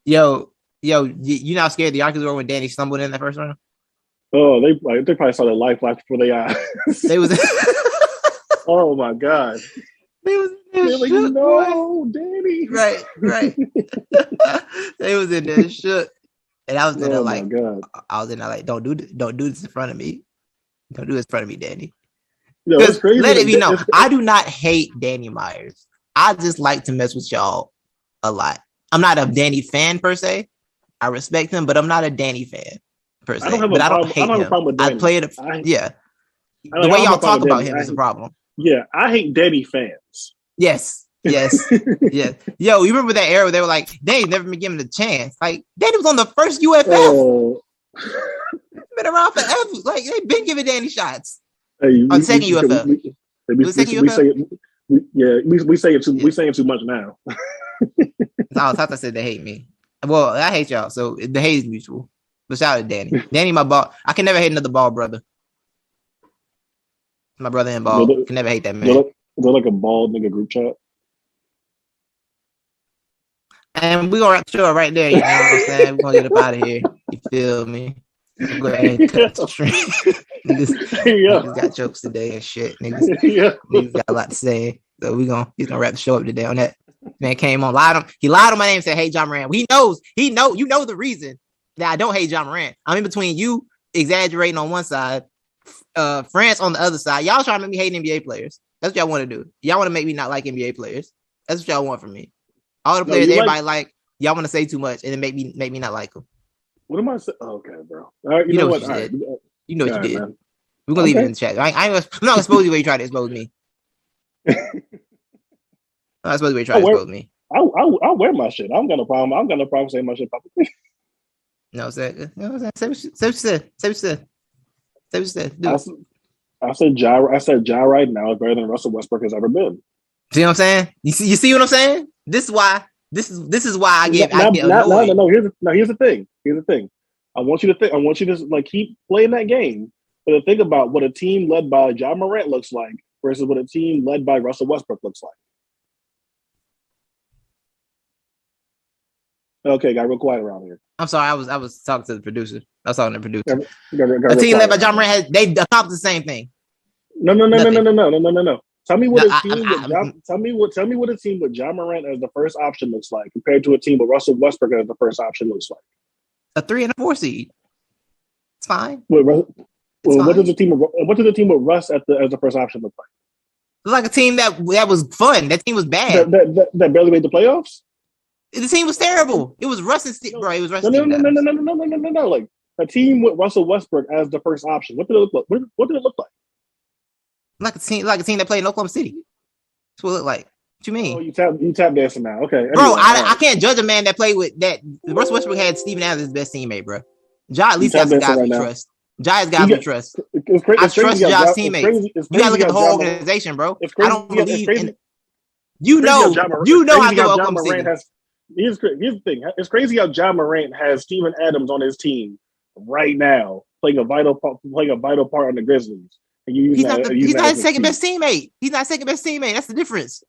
Yo, you not scared the Yakuza were when Danny stumbled in that first round? Oh, they probably saw their life flash before they eyes. They was. Oh my god. They was in there like, shook, no, boy. Danny. Right. They was in there shook, and I was in there don't do this in front of me. Don't do this in front of me, Danny. Yo, it's crazy. Let it be known, I do not hate Danny Myers. I just like to mess with y'all a lot. I'm not a Danny fan per se. I respect him, but I'm not a Danny fan per se. I don't hate him. I play it. The way y'all talk about him is a problem. Yeah, I hate Danny fans. Yes. Yeah. Yo, you remember that era where they were like, Danny's never been given a chance. Like, Danny was on the first UFF. Oh. Been around forever. Like, they've been giving Danny shots. Hey, on the second UFF. We say it too much now. I said they hate me. Well, I hate y'all, so the hate is mutual. But shout out to Danny. Danny, my ball. I can never hate another ball brother. My brother in ball. Can never hate that man. Is there like a bald nigga group chat? And we're gonna wrap the show right there. You know what I'm saying? We're gonna get up out of here. You feel me? Go ahead and cut the stream. Niggas got jokes today and shit. Niggas got a lot to say. So he's gonna wrap the show up today on that. Man came on, he lied on my name and said, "Hey, John Moran." You know the reason that I don't hate John Moran. I'm in between you exaggerating on one side, France on the other side. Y'all trying to make me hate NBA players. That's what y'all want to do. Y'all want to make me not like NBA players. That's what y'all want from me. All the players everybody like, y'all want to say too much and then make me not like them. What am I saying? Oh, okay, bro. All right, you know what you did. You know what you did. Man. We're gonna leave it in the chat. I'm not gonna expose you where you try to expose me. That's supposed to be trying to expose me. I wear my shit. I don't got no problem. I don't got no problem saying my shit publicly. No, say what you said. Dude. I said Ja right now is better than Russell Westbrook has ever been. See what I'm saying? You see what I'm saying? This is why I get annoyed. No. Here's the thing. I want you to like keep playing that game, but to think about what a team led by Ja Morant looks like versus what a team led by Russell Westbrook looks like. Okay, got real quiet around here. I'm sorry, I was talking to the producer. I was talking to the producer. Got a team led by Ja Morant they accomplished the same thing. No. Tell me what a team with Ja Morant as the first option looks like compared to a team with Russell Westbrook as the first option looks like. A 3 and a 4 seed. It's fine. What does the team with Russ as the first option look like? It's like a team that was fun. That team was bad. That barely made the playoffs. The team was terrible. It was Russ and Steve. Bro, it was Russ. No. Like a team with Russell Westbrook as the first option. What did it look like? What did it look like? Like a team that played in Oklahoma City. That's what it looked like. What you mean? Oh, you tap dancing now. Okay. Anyway, bro, I can't judge a man that played with that. Russell Westbrook had Steven Adams as his best teammate, bro. Ja at least got some guys we trust. Ja has guys we trust. I trust Ja's teammates. You gotta look at the whole organization, bro. I don't believe in. You know how good Oklahoma City. Here's the thing. It's crazy how Ja Morant has Steven Adams on his team right now, playing a vital part on the Grizzlies. He's not his second best teammate. He's not second best teammate. That's the difference.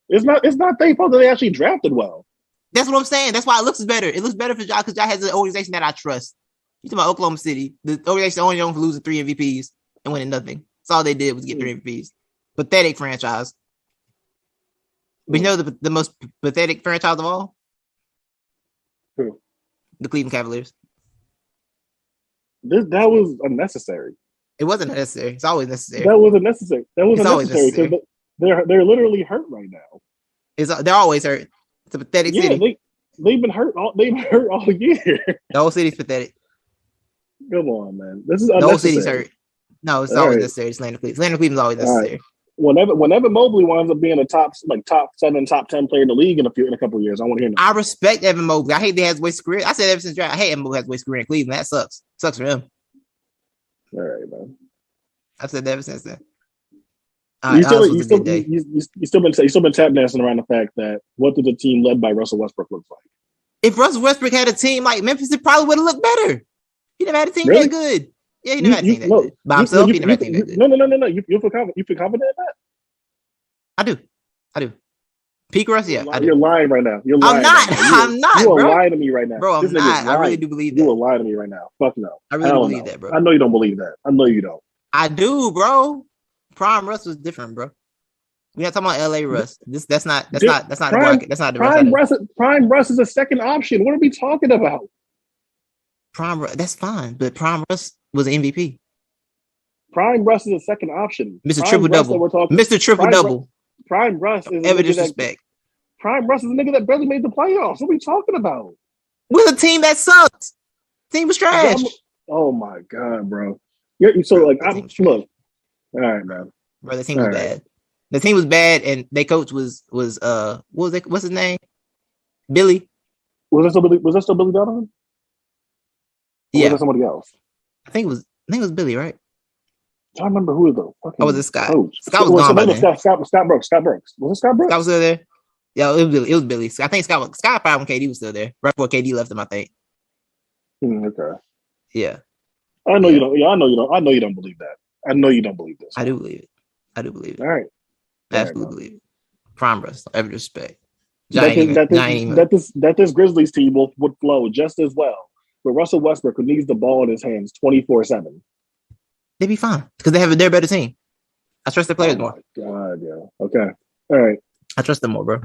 It's not their fault that they actually drafted well. That's what I'm saying. That's why it looks better. It looks better for Ja because Ja has an organization that I trust. You talking about Oklahoma City, the organization only known for losing 3 MVPs and winning nothing. That's all they did was get 3 MVPs. Pathetic franchise. But you know the most pathetic franchise of all? Who? The Cleveland Cavaliers. That was unnecessary. It wasn't necessary. It's always necessary. That wasn't necessary because they're literally hurt right now. They're always hurt. It's a pathetic city. They've been hurt all year. The whole city's pathetic. Come on, man. This is unnecessary. The whole city's hurt. No, it's always necessary. It's Atlanta Cleveland's always necessary. Right. Whenever Mobley winds up being a top 7, top 10 player in the league in a couple of years, I want to hear him. I respect Evan Mobley. I hate that he has wasted career. I said ever since draft, I hate Evan Mobley has wasted career in Cleveland. That sucks. Sucks for him. All right, man. I've said that ever since then. You still been tap dancing around the fact that what did the team led by Russell Westbrook look like? If Russell Westbrook had a team like Memphis, it probably would have looked better. He never had a team that good. Yeah, he never had a team that good. By himself, he never had a team that good. No. You feel confident in that? I do. Peak Russ, yeah. You're lying right now. I'm not. You are lying to me right now. Bro, I'm not. I really do believe that. You are lying to me right now. Fuck no. I really believe that, bro. I know you don't believe that. I know you don't. I do, bro. Prime Russ was different, bro. We're not talking about LA Russ. That's not the market. That's not the Prime Russ is a second option. What are we talking about? Prime Russ, that's fine, but Prime Russ was an MVP. Prime Russ is a second option. Mr. Triple Double. Mr. Triple Double. Prime Russ is ever disrespect. Prime Russ is a nigga that barely made the playoffs. What are we talking about? With a team that sucked. Team was trash. Oh my god, bro. So bro, look. All right, man. Bro, the team was bad. The team was bad, and their coach was what's his name? Billy. Was that still Billy Donovan? Or was that somebody else? I think it was Billy, right? I remember who was the fucking was this guy? Coach. Scott was gone by then. Scott Brooks. Was it Scott Brooks? Scott was still there. Yeah, it was Billy. I think Scott probably when KD was still there. Right before KD left him, I think. Okay. Yeah. I know you don't. Yeah, I know you don't. I know you don't believe that. I know you don't believe this. I do believe it. All right. Absolutely believe it. Prime Russ, every respect. That this Grizzlies team would flow just as well. But Russell Westbrook, who needs the ball in his hands 24/7. They'd be fine because they're a better team. I trust their players more. God, yeah. Okay. All right. I trust them more, bro.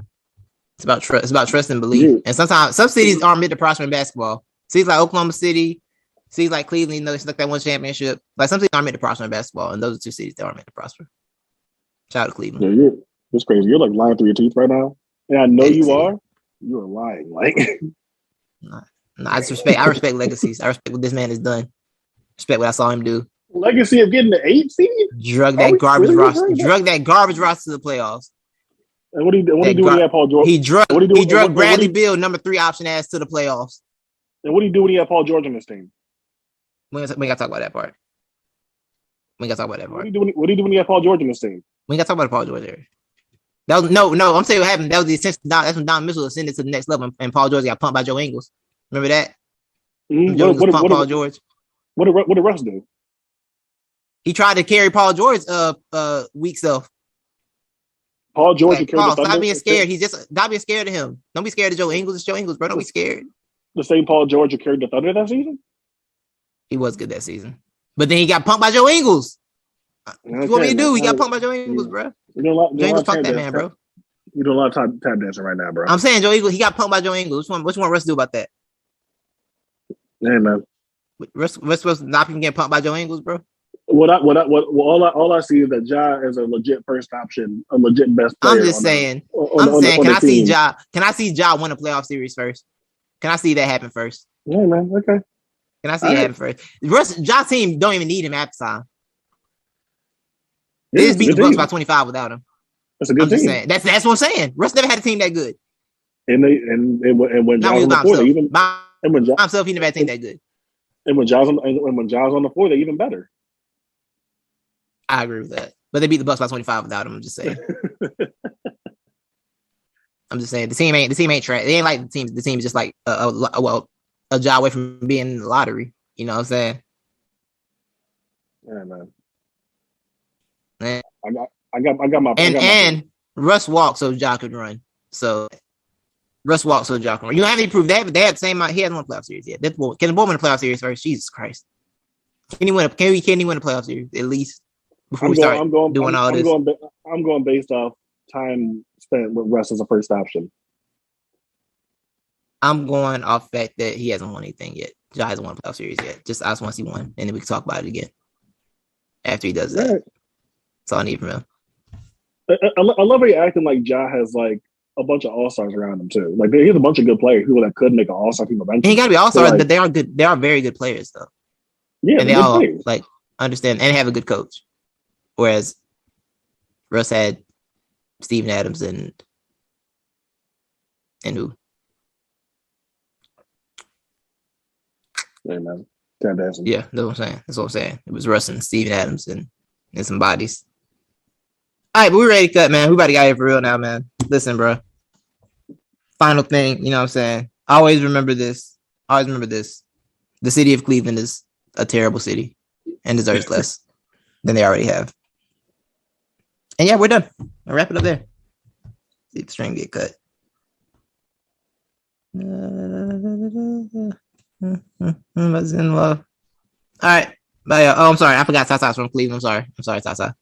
It's about trust. It's about trust and belief. And sometimes some cities aren't meant to prosper in basketball. Cities like Oklahoma City, cities like Cleveland, they stuck that one championship. Like some cities aren't meant to prosper in basketball, and those are two cities that aren't meant to prosper. Shout out to Cleveland. Yeah, it's crazy. You're like lying through your teeth right now, and I know you are. You are lying. Like, I respect legacies. I respect what this man has done. Respect what I saw him do. Legacy of getting the 8 seed. Drug that garbage roster to the playoffs. And what do you do when he had Paul George? He drug Bradley Beal, number 3 option ass to the playoffs. And what do you do when he had Paul George on this team? We got to talk about that part. What do you do when he had Paul George on this team? We got to talk about Paul George there. That was no. I'm saying what happened. That was the essence. That's when Don Mitchell ascended to the next level, and Paul George got pumped by Joe Ingles. Remember that? Paul George. What did Russ do? He tried to carry Paul George weak self. Paul George like, Paul, stop being scared. Stop being scared of him. Don't be scared of Joe Ingles. It's Joe Ingles, bro. Don't be scared. The same Paul George who carried the Thunder that season? He was good that season. But then he got pumped by Joe Ingles. What want me to do? He got pumped by Joe Ingles, bro. Joe Ingles punked that man, bro. You're doing a lot of tap dancing right now, bro. I'm saying Joe Ingles, he got pumped by Joe Ingles. What you want Russ to do about that? Yeah, man. Russ supposed to not even get pumped by Joe Ingles, bro. All I see is that Ja is a legit first option, a legit best player. I'm just saying. Can I see Ja? Can I see Ja win a playoff series first? Can I see that happen first? Yeah, man. Okay. Can I see it happen first? Ja team don't even need him at the time. They just beat the Bucks by 25 without him. That's a good team. Saying. That's what I'm saying. Russ never had a team that good. And when Ja was on the floor, they even himself, he never had a team that good. And when Ja's on the floor, they're even better. I agree with that. But they beat the Bucks by 25 without him. I'm just saying. The team ain't trash. They ain't like the team. The team is just like a job away from being in the lottery. You know what I'm saying? Yeah, man. Man. I got my Russ walked so Ja could run. So Russ walked so Ja could run. You don't have any proof that, but they had the same amount. He hasn't won a playoff series yet. Can the boy win a playoff series first? Jesus Christ. Can he win a playoff series at least before we start doing all this? I'm going based off time spent with Russ as a first option. I'm going off the fact that he hasn't won anything yet. Ja hasn't won a playoff series yet. I just want to see one, and then we can talk about it again after he does that. Right. That's all I need from him. I love how you're acting like Ja has like a bunch of all-stars around him too. Like he has a bunch of good players, people that could make an all-star team eventually. He got to be all-stars, but they are good. They are very good players, though. Yeah, and they all like understand and have a good coach. Whereas Russ had Steven Adams and who? Yeah, man. Yeah, that's what I'm saying. It was Russ and Steven Adams and some bodies. All right, but we're ready to cut, man. We about to get out here for real now, man. Listen, bro. Final thing, you know what I'm saying? Always remember this. The city of Cleveland is a terrible city and deserves less than they already have. And yeah, we're done. I'll wrap it up there. See if the string get cut. All right. Bye. Oh, I'm sorry. I forgot Tata's from Cleveland. I'm sorry, Tata.